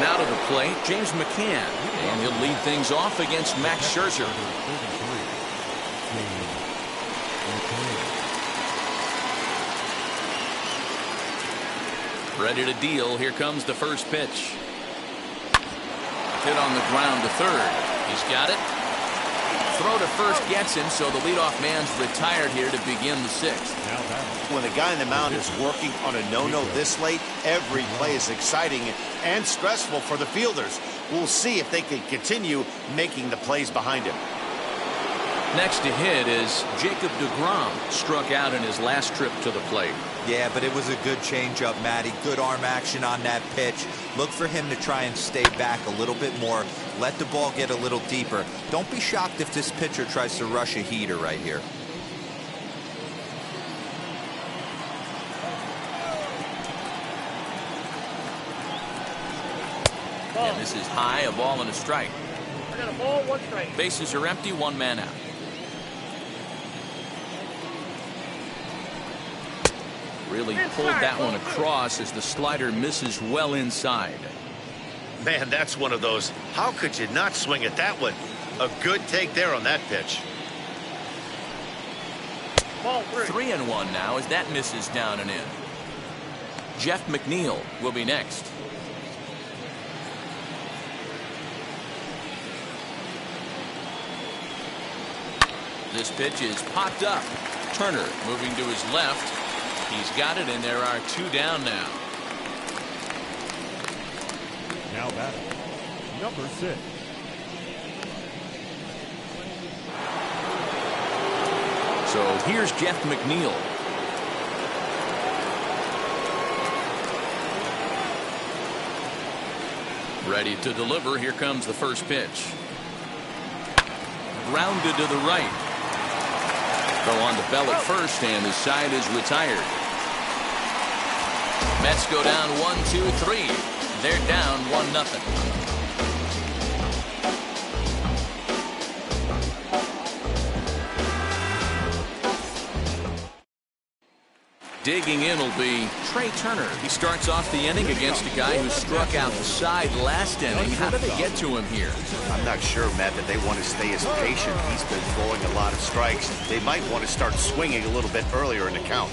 Now to the plate, James McCann, and he'll lead things off against Max Scherzer. Ready to deal. Here comes the first pitch. Hit on the ground to third. He's got it. Throw to first gets him, so the leadoff man's retired here to begin the 6th. When the guy on the mound is working on a no-no this late, every play is exciting and stressful for the fielders. We'll see if they can continue making the plays behind him. Next to hit is Jacob deGrom. Struck out in his last trip to the plate. Yeah, but it was a good changeup, Matty. Good arm action on that pitch. Look for him to try and stay back a little bit more. Let the ball get a little deeper. Don't be shocked if this pitcher tries to rush a heater right here. And this is high, a ball and a strike. I got a ball, 1 strike. Bases are empty, 1 man out. Really pulled that one across as the slider misses well inside. Man, that's one of those. How could you not swing at that one? A good take there on that pitch. Ball 3. 3-1 now as that misses down and in. Jeff McNeil will be next. This pitch is popped up. Turner moving to his left. He's got it, and there are 2 down now. Now batting, number 6. So here's Jeff McNeil. Ready to deliver. Here comes the first pitch. Grounded to the right. Throw on the bell at first, and his side is retired. Mets go down 1-2-3. They're down 1-0. Digging in will be Trey Turner. He starts off the inning against a guy who struck out the side last inning. How did they get to him here? I'm not sure, Matt, that they want to stay as patient. He's been throwing a lot of strikes. They might want to start swinging a little bit earlier in the count.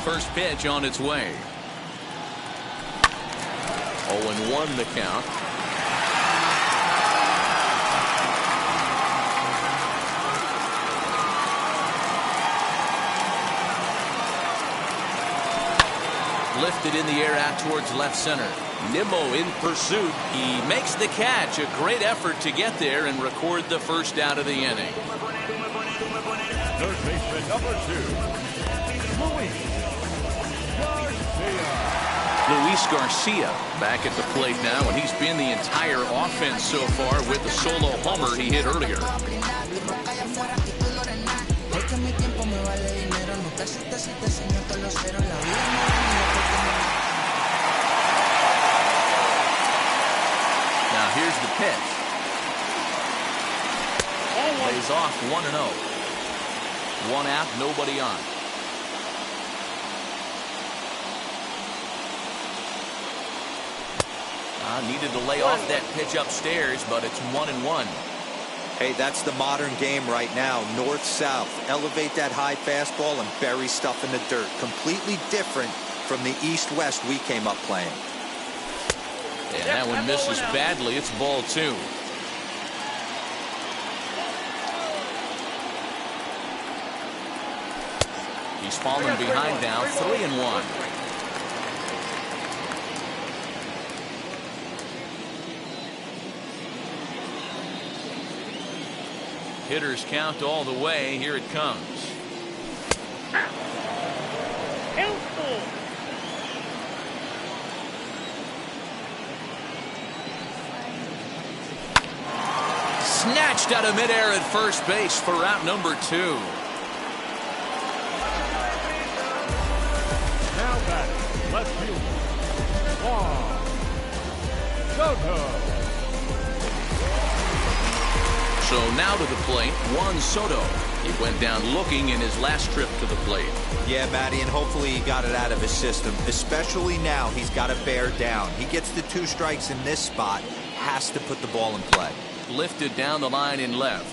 First pitch on its way. 0-1 the count. Lifted in the air out towards left center. Nimmo in pursuit. He makes the catch. A great effort to get there and record the first out of the inning. Third baseman number 2, Luis Garcia back at the plate now, and he's been the entire offense so far with the solo homer he hit earlier. Now here's the pitch. Lays off 1-0. 1 out, nobody on. Needed to lay off that pitch upstairs, but it's 1-1. Hey, that's the modern game right now. North-south. Elevate that high fastball and bury stuff in the dirt. Completely different from the east-west we came up playing. And that one misses badly. It's ball 2. He's fallen behind now, 3-1. Hitters count all the way. Here it comes. Snatched out of midair at first base for route number 2. Now batting, left fielder, Juan Soto. So now to the plate, Juan Soto. He went down looking in his last trip to the plate. Yeah, Matty, and hopefully he got it out of his system. Especially now, he's got to bear down. He gets the 2 strikes in this spot, has to put the ball in play. Lifted down the line in left.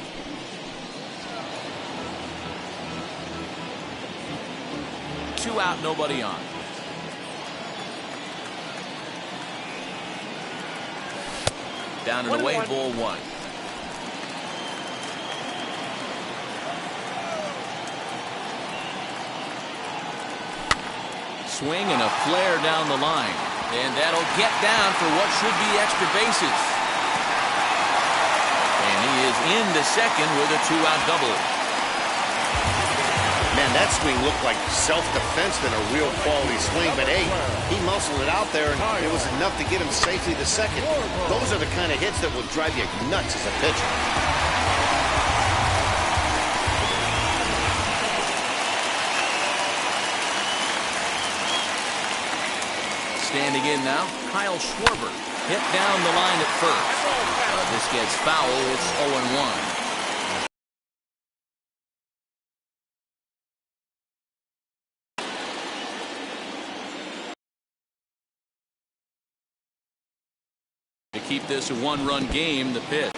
Two out, nobody on. Down and away, ball 1. Swing and a flare down the line. And that'll get down for what should be extra bases. And he is into second with a 2-out double. Man, that swing looked like self-defense than a real quality swing. But, hey, he muscled it out there, and it was enough to get him safely to second. Those are the kind of hits that will drive you nuts as a pitcher. Standing in now, Kyle Schwarber. Hit down the line at first. This gets foul. It's 0-1. To keep this a 1-run game, the pitch.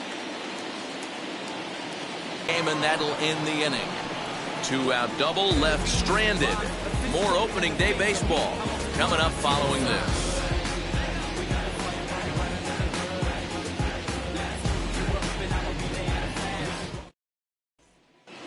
And that'll end the inning. 2-out double left stranded. More opening day baseball coming up following this.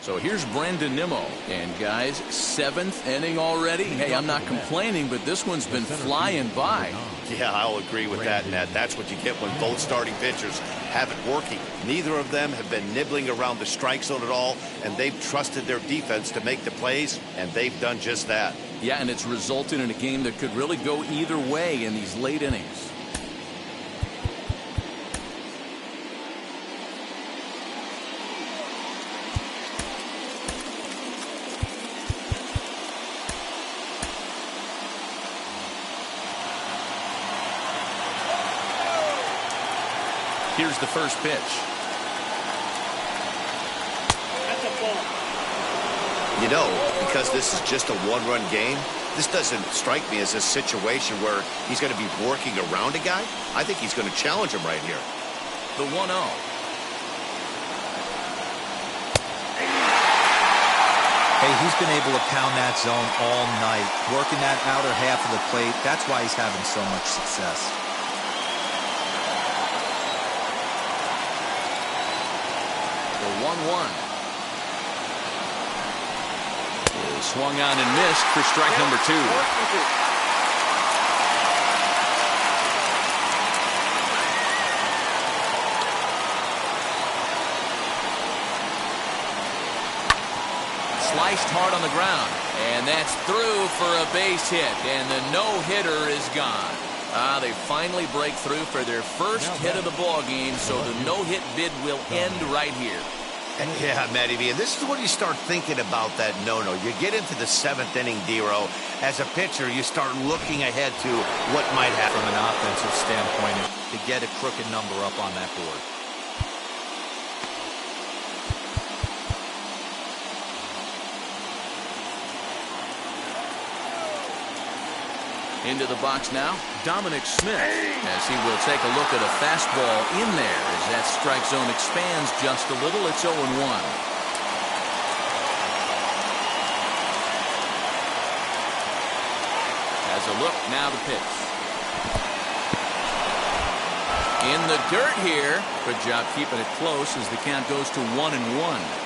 So here's Brandon Nimmo. And guys, 7th inning already. Hey, I'm not complaining, but this one's been flying by. Yeah, I'll agree with that, Ned. That's what you get when both starting pitchers have it working. Neither of them have been nibbling around the strike zone at all, and they've trusted their defense to make the plays, and they've done just that. Yeah, and it's resulted in a game that could really go either way in these late innings. Here's the first pitch. That's a ball. You know, because this is just a 1-run game, this doesn't strike me as a situation where he's going to be working around a guy. I think he's going to challenge him right here. The 1-0. Hey, he's been able to pound that zone all night, working that outer half of the plate. That's why he's having so much success. The 1-1. Swung on and missed for strike number 2. Sliced hard on the ground, and that's through for a base hit, and the no-hitter is gone. They finally break through for their first hit of the ball game, so the no-hit bid will end right here. Yeah, Matty V, and this is when you start thinking about that no-no. You get into the 7th inning, D-Row. As a pitcher, you start looking ahead to what might happen. From an offensive standpoint, to get a crooked number up on that board. Into the box now, Dominic Smith, as he will take a look at a fastball in there as that strike zone expands just a little. It's 0-1. Has a look, now the pitch. In the dirt here. Good job keeping it close as the count goes to 1-1.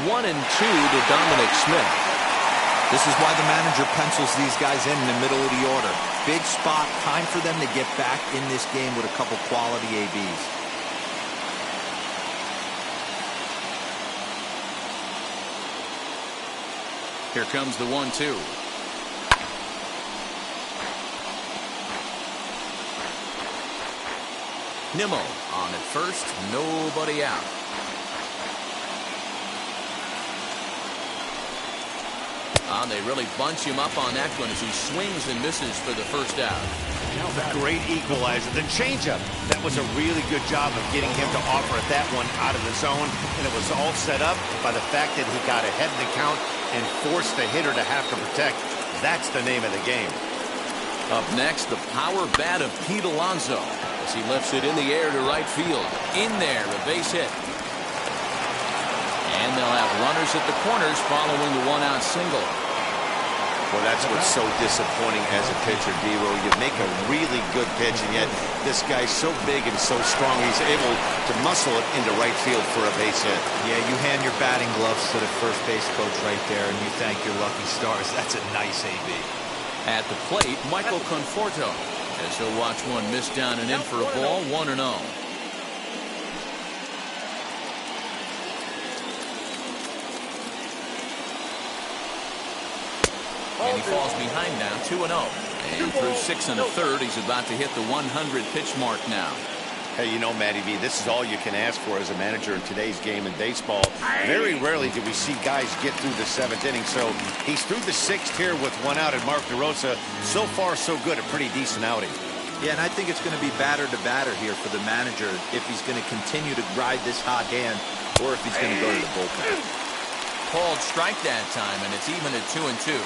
1-2 to Dominic Smith. This is why the manager pencils these guys in the middle of the order. Big spot, time for them to get back in this game with a couple quality ABs. Here comes the 1-2. Nimmo on at first, nobody out. They really bunch him up on that one as he swings and misses for the first out. A great equalizer. The changeup. That was a really good job of getting him to offer that one out of the zone. And it was all set up by the fact that he got ahead of the count and forced the hitter to have to protect. That's the name of the game. Up next, the power bat of Pete Alonso as he lifts it in the air to right field. In there, a base hit. And they'll have runners at the corners following the one-out single. Well, that's what's so disappointing as a pitcher, D-Row. You make a really good pitch, and yet this guy's so big and so strong, he's able to muscle it into right field for a base hit. Yeah, you hand your batting gloves to the first base coach right there, and you thank your lucky stars. That's a nice AB. At the plate, Michael Conforto, as he'll watch one miss down and in for a ball, 1-0. And he falls behind now, 2-0. And through 6 1/3, he's about to hit the 100 pitch mark now. Hey, you know, Matty V, this is all you can ask for as a manager in today's game in baseball. Very rarely do we see guys get through the 7th inning. So he's through the 6th here with one out, and Mark DeRosa, so far so good, a pretty decent outing. Yeah, and I think it's going to be batter to batter here for the manager if he's going to continue to ride this hot hand or if he's going to go to the bullpen. Called strike that time, and it's even at 2-2.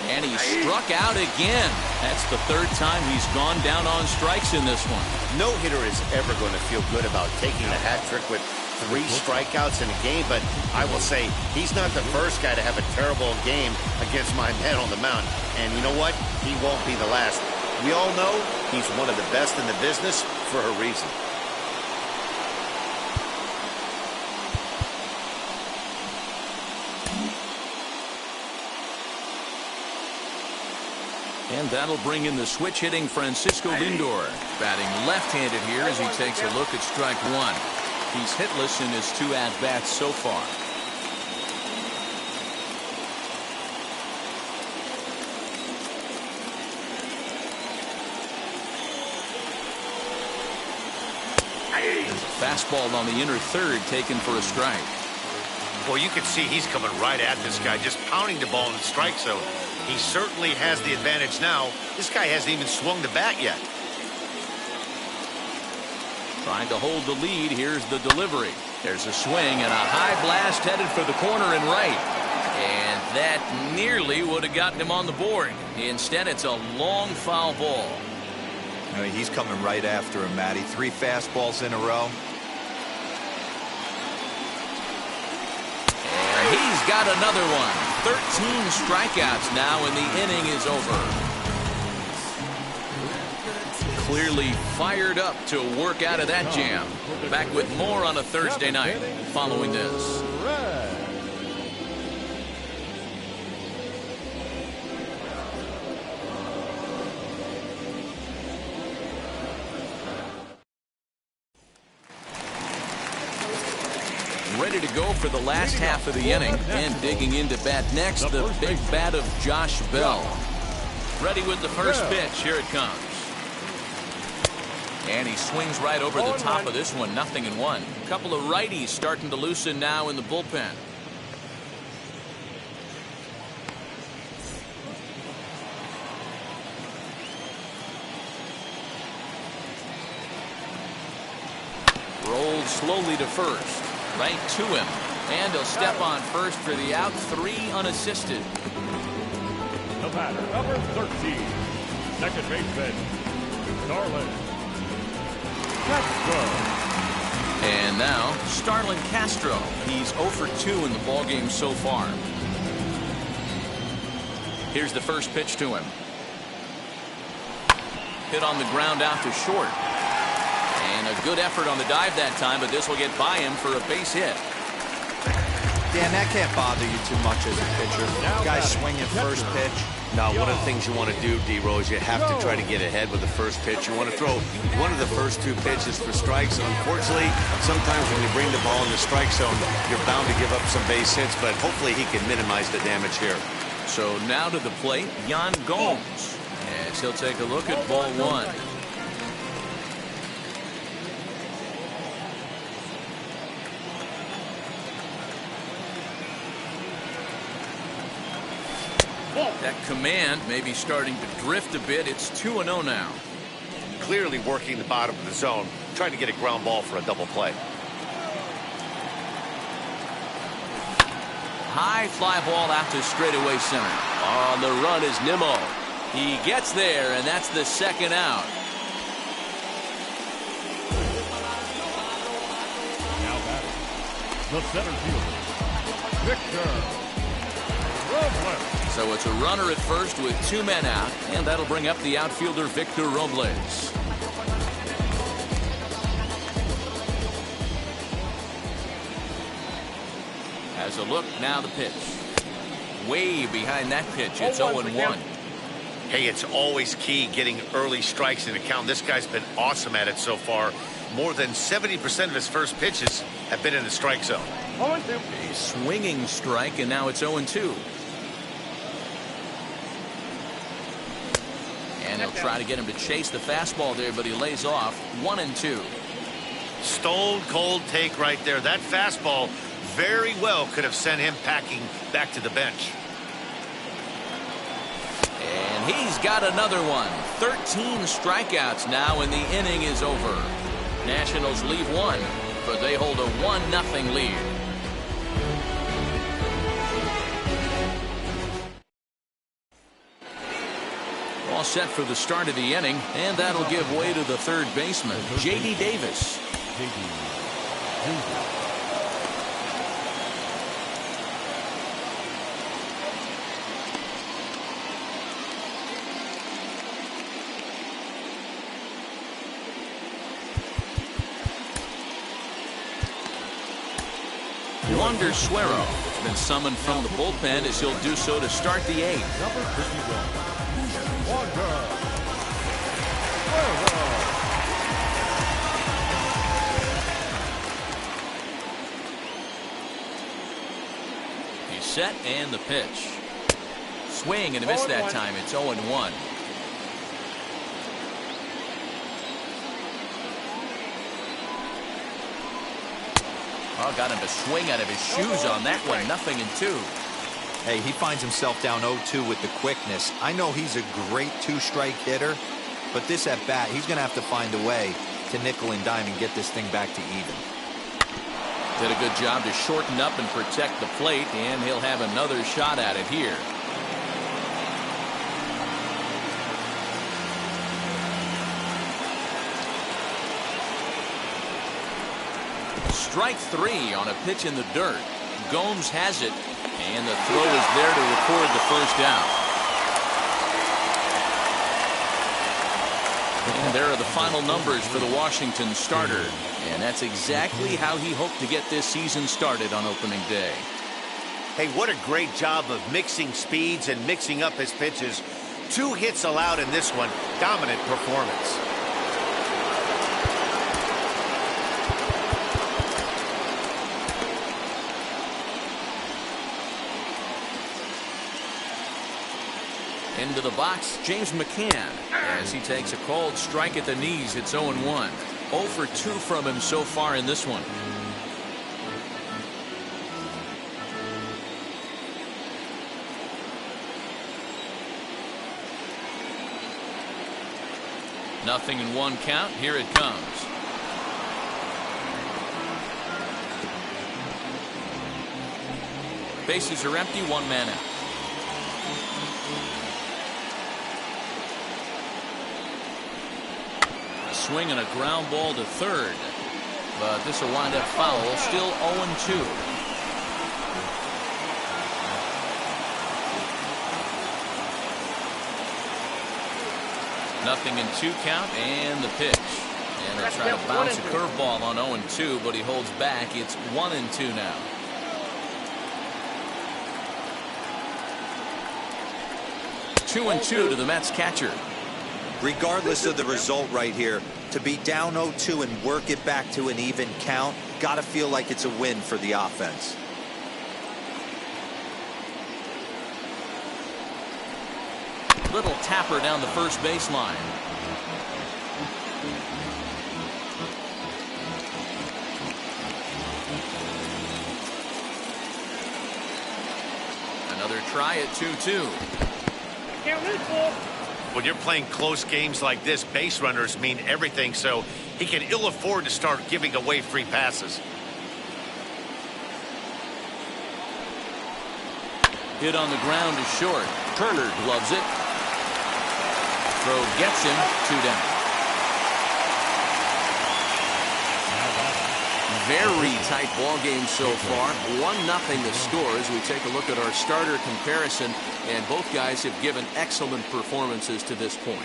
And he struck out again. That's the 3rd time he's gone down on strikes in this one. No hitter is ever going to feel good about taking a hat trick with 3 strikeouts in a game, but I will say he's not the first guy to have a terrible game against my man on the mound. And you know what? He won't be the last. We all know he's one of the best in the business for a reason. And that'll bring in the switch-hitting Francisco Lindor, batting left-handed here as he takes a look at strike 1. He's hitless in his 2 at-bats so far. There's a fastball on the inner 3rd taken for a strike. Well, you can see he's coming right at this guy, just pounding the ball in the strike zone. He certainly has the advantage now. This guy hasn't even swung the bat yet. Trying to hold the lead. Here's the delivery. There's a swing and a high blast headed for the corner and right. And that nearly would have gotten him on the board. Instead, it's a long foul ball. I mean, he's coming right after him, Matty. 3 fastballs in a row. And he's got another one. 13 strikeouts now, and the inning is over. Clearly fired up to work out of that jam. Back with more on a Thursday night following this. Ready to go for the last half of the inning, and digging into bat next, the big bat of Josh Bell. Ready with the first pitch. Here it comes. And he swings right over the top of this one. 0-1. A couple of righties starting to loosen now in the bullpen. slowly to first. Right to him. And he'll step on first for the out. 3 unassisted. The batter, number 13, second baseman, Starlin Castro. And now, Starlin Castro. He's 0 for 2 in the ballgame so far. Here's the first pitch to him. Hit on the ground out to short. And a good effort on the dive that time, but this will get by him for a base hit. Dan, that can't bother you too much as a pitcher. Guys swinging first pitch. Now, one of the things you want to do, D-Rose, you have to try to get ahead with the first pitch. You want to throw one of the first 2 pitches for strikes. Unfortunately, sometimes when you bring the ball in the strike zone, you're bound to give up some base hits, but hopefully he can minimize the damage here. So now to the plate, Yan Gomes. As he'll take a look at ball 1. That command may be starting to drift a bit. It's 2-0 now. Clearly working the bottom of the zone, trying to get a ground ball for a double play. High fly ball out to straightaway center. On the run is Nimmo. He gets there, and that's the second out. Now batting, the center fielder, Victor Robles. So it's a runner at first with 2 men out, and that'll bring up the outfielder Victor Robles. Has a look, now the pitch. Way behind that pitch, it's 0-1. Hey, it's always key getting early strikes in the count. This guy's been awesome at it so far. More than 70% of his first pitches have been in the strike zone. A swinging strike, and now it's 0-2. And he'll try to get him to chase the fastball there, but he lays off. 1-2. Stone cold take right there. That fastball very well could have sent him packing back to the bench. And he's got another one. 13 strikeouts now, and the inning is over. Nationals leave 1, but they hold a 1-0 lead. All set for the start of the inning, and that'll give way to the third baseman, J.D. Davis. Wander Suero has been summoned from the bullpen as he'll do so to start the 8th. Number 51, Wander Suero. He's set, and the pitch. Swing and a miss that time. It's 0-1. Oh, got him to swing out of his shoes on that one. 0-2. Hey, he finds himself down 0-2 with the quickness. I know he's a great 2-strike hitter, but this at bat, he's going to have to find a way to nickel and dime and get this thing back to even. Did a good job to shorten up and protect the plate, and he'll have another shot at it here. Strike 3 on a pitch in the dirt. Gomes has it, and the throw is there to record the first out. And there are the final numbers for the Washington starter. And that's exactly how he hoped to get this season started on opening day. Hey, what a great job of mixing speeds and mixing up his pitches. 2 hits allowed in this one. Dominant performance. Into the box, James McCann, as he takes a called strike at the knees. It's 0-1. 0 for 2 from him so far in this one. Nothing in 1 count. Here it comes. Bases are empty, one man out. A swing and a ground ball to third. But this will wind up foul. Still 0-2. Nothing in 2 count, and the pitch. And they try to bounce a curveball on 0-2, but he holds back. It's 1-2 now. Two and two to the Mets catcher. Regardless of the result right here, to be down 0-2 and work it back to an even count, gotta feel like it's a win for the offense. Little tapper down the first baseline. Another try at 2-2. Can't lose, Paul. When you're playing close games like this, base runners mean everything, so he can ill afford to start giving away free passes. Hit on the ground is short. Turner gloves it. Throw gets him, 2 down. Very tight ball game so far. 1-0 the score as we take a look at our starter comparison, and both guys have given excellent performances to this point.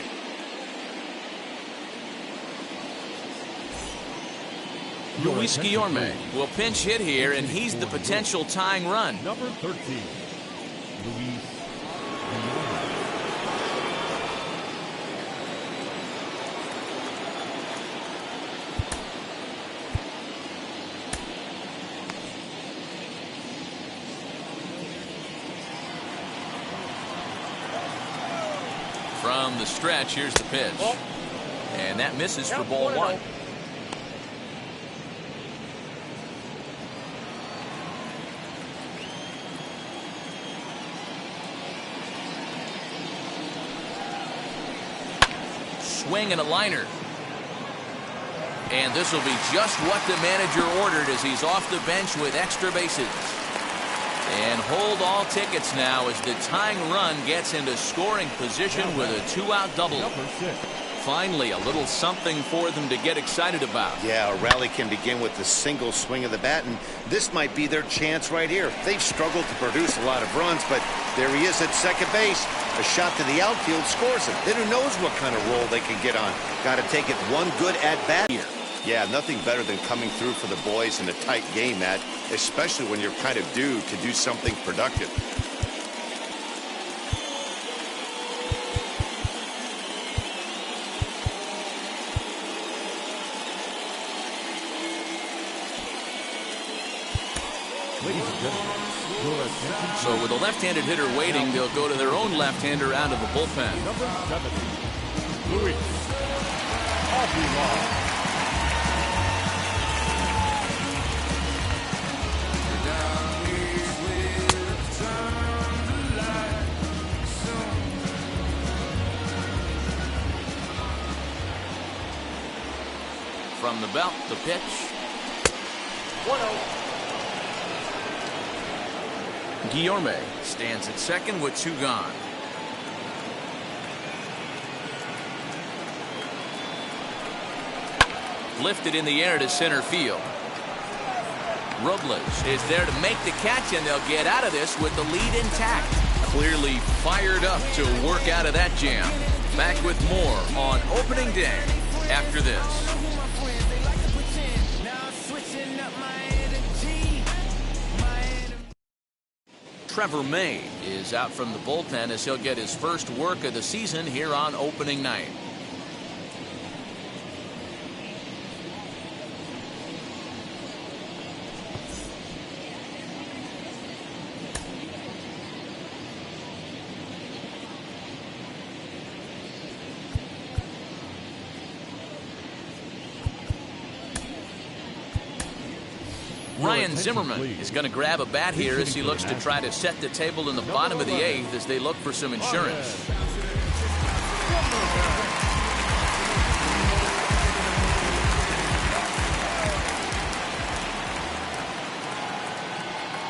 Luis Guillorme will pinch hit here, and he's the potential tying run. Number 13, Luis. From the stretch, here's the pitch. And that misses for ball 1. Swing and a liner. And this will be just what the manager ordered as he's off the bench with extra bases. And hold all tickets now as the tying run gets into scoring position with a 2-out double. Finally, a little something for them to get excited about. Yeah, a rally can begin with a single swing of the bat, and this might be their chance right here. They've struggled to produce a lot of runs, but there he is at second base. A shot to the outfield scores him. Then who knows what kind of roll they can get on. Got to take it one good at-bat here. Yeah, nothing better than coming through for the boys in a tight game, Matt, especially when you're kind of due to do something productive. So with a left-handed hitter waiting, they'll go to their own left-hander out of the bullpen. Number 7, Luis. From the belt, the pitch. 1-0. Guillorme stands at second with 2 gone. Lifted in the air to center field. Robles is there to make the catch, and they'll get out of this with the lead intact. Clearly fired up to work out of that jam. Back with more on opening day after this. Trevor May is out from the bullpen as he'll get his first work of the season here on opening night. Ryan Zimmerman is going to grab a bat here as he looks to try to set the table in the bottom of the 8th as they look for some insurance.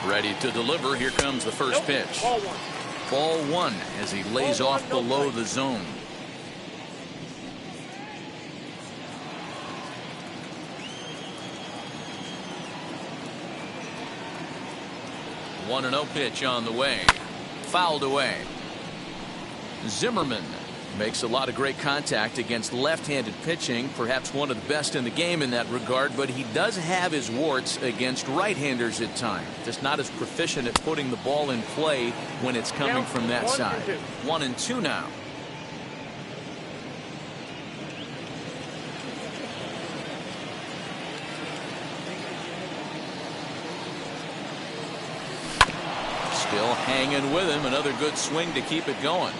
Ready to deliver. Here comes the first pitch. Ball one. Ball one as he lays Ball one, off no below play. the zone. One and 0 pitch on the way. Fouled away. Zimmerman makes a lot of great contact against left-handed pitching, perhaps one of the best in the game in that regard, but he does have his warts against right-handers at times. Just not as proficient at putting the ball in play when it's coming Down, from that 1 side. and 2. 1 and 2 now. Still hanging with him. Another good swing to keep it going.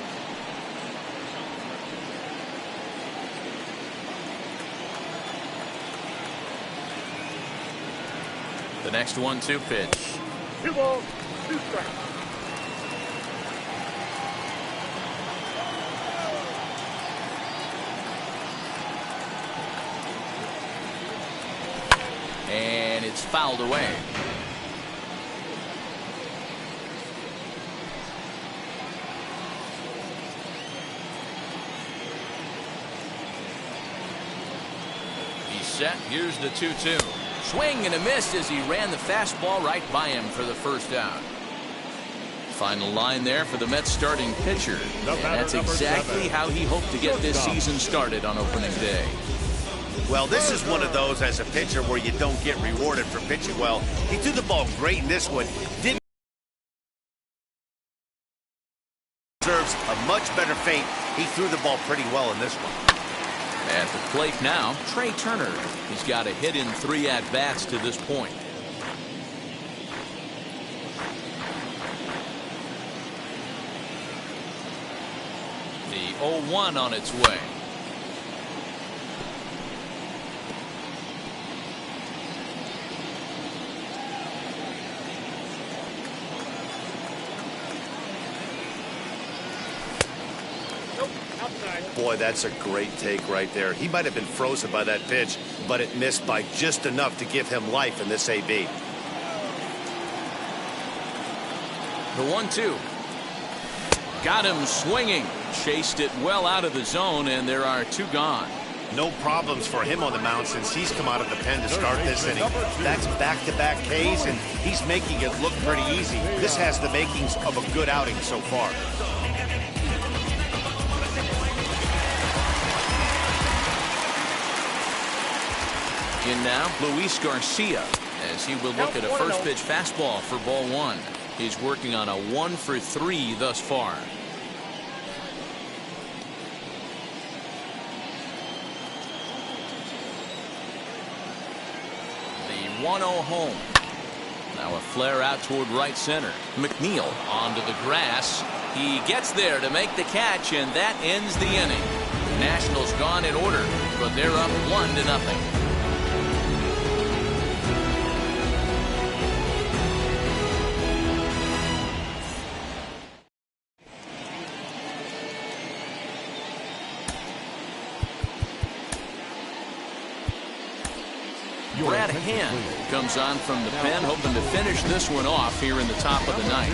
The next 1-2 pitch. 2 balls, 2 strikes. And it's fouled away. He's set. Here's the 2-2. Swing and a miss as he ran the fastball right by him for the first out. Final line there for the Mets starting pitcher. And that's exactly how he hoped to get this season started on opening day. Well, this is one of those as a pitcher where you don't get rewarded for pitching well. He threw the ball great in this one. Didn't deserves a much better feint. He threw the ball pretty well in this one. At the plate now, Trey Turner. He's got a hit in 3 at-bats to this point. The 0-1 on its way. Nope, outside. Boy, that's a great take right there. He might have been frozen by that pitch, but it missed by just enough to give him life in this AB. The 1-2. Got him swinging. Chased it well out of the zone, and there are 2 gone. No problems for him on the mound since he's come out of the pen to start this inning. That's back-to-back Ks, and he's making it look pretty easy. This has the makings of a good outing so far. In now, Luis Garcia, as he will look at a first pitch fastball for ball 1. He's working on a 1 for 3 thus far. The 1-0 home. Now a flare out toward right center. McNeil onto the grass. He gets there to make the catch, and that ends the inning. Nationals gone in order, but they're up 1-0. Brad Hand comes on from the pen, hoping to finish this one off here in the top of the ninth.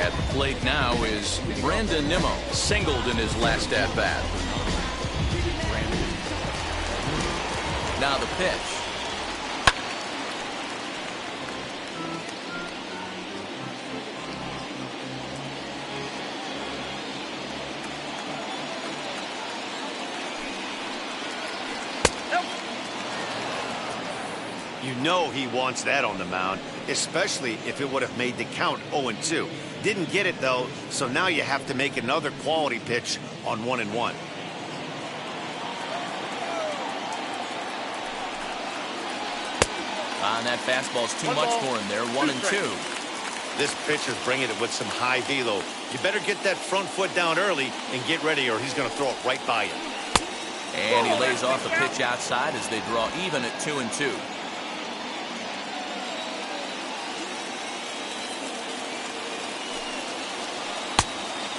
At the plate now is Brandon Nimmo, singled in his last at-bat. Now the pitch. You know he wants that on the mound, especially if it would have made the count 0-2. Didn't get it, though, so now you have to make another quality pitch on 1-1. That fastball's too much for him there. 1-2. This pitcher's bringing it with some high velo. You better get that front foot down early and get ready, or he's going to throw it right by you. And he lays off a pitch outside as they draw even at 2-2.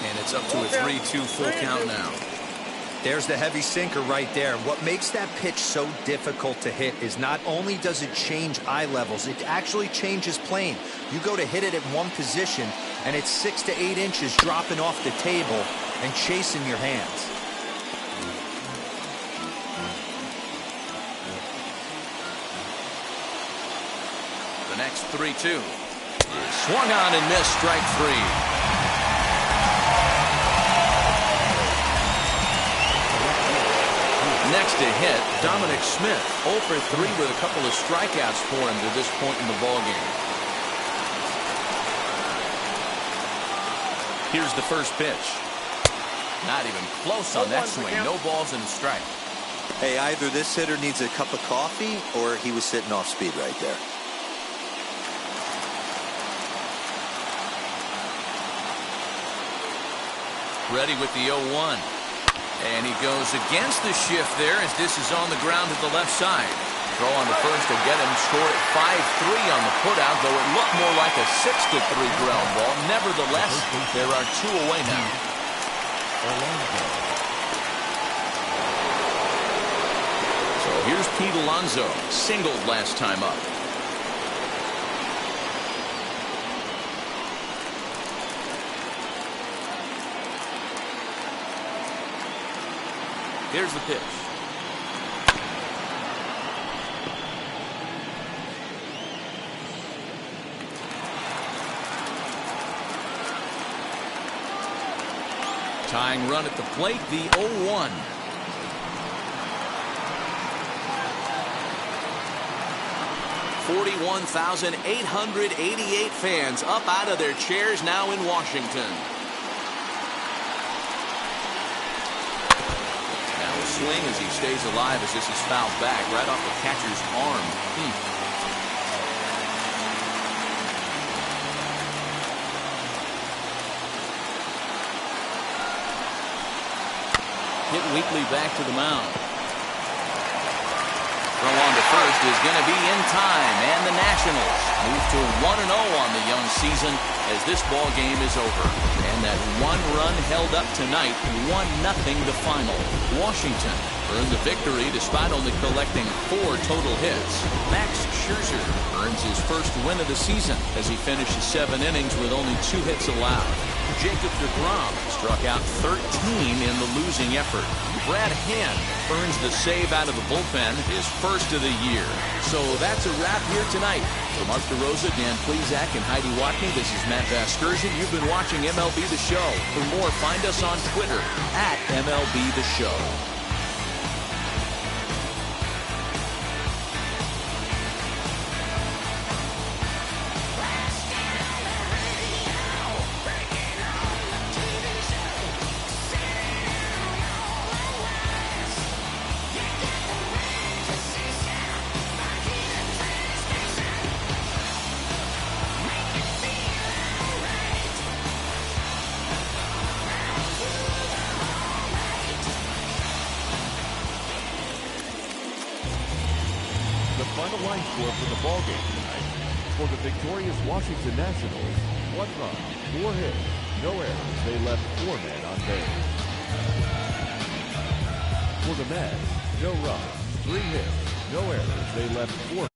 And it's up to a 3-2 full count now. There's the heavy sinker right there. What makes that pitch so difficult to hit is not only does it change eye levels, it actually changes plane. You go to hit it at one position, and it's 6 to 8 inches dropping off the table and chasing your hands. The next 3-2. Swung on and missed, strike 3. Next to hit, Dominic Smith, 0 for 3 with a couple of strikeouts for him to this point in the ballgame. Here's the first pitch. Not even close on that swing. No balls and a strike. Hey, either this hitter needs a cup of coffee or he was sitting off speed right there. Ready with the 0-1. And he goes against the shift there as this is on the ground to the left side. Throw on the first to get him scored at 5-3 on the putout, though it looked more like a 6-3 ground ball. Nevertheless, there are 2 away now. So here's Pete Alonso, singled last time up. Here's the pitch. Tying run at the plate, the 0-1. $41,888 fans up out of their chairs now in Washington. Swing as he stays alive as this is fouled back right off the catcher's arm. Hit weakly back to the mound. Throw on to first is going to be in time, and the Nationals move to 1-0 on the young season as this ball game is over. And that 1 run held up tonight, 1-0 the final. Washington earned the victory despite only collecting 4 total hits. Max Scherzer earns his first win of the season as he finishes 7 innings with only 2 hits allowed. Jacob deGrom struck out 13 in the losing effort. Brad Hand earns the save out of the bullpen, his first of the year. So that's a wrap here tonight. For Mark DeRosa, Dan Plesac, and Heidi Watney, this is Matt Vasgersian. You've been watching MLB The Show. For more, find us on Twitter at MLB The Show. Final line score for the ballgame tonight. For the victorious Washington Nationals, 1 run, 4 hits, no errors. They left 4 men on base. For the Mets, no runs, 3 hits, no errors. They left 4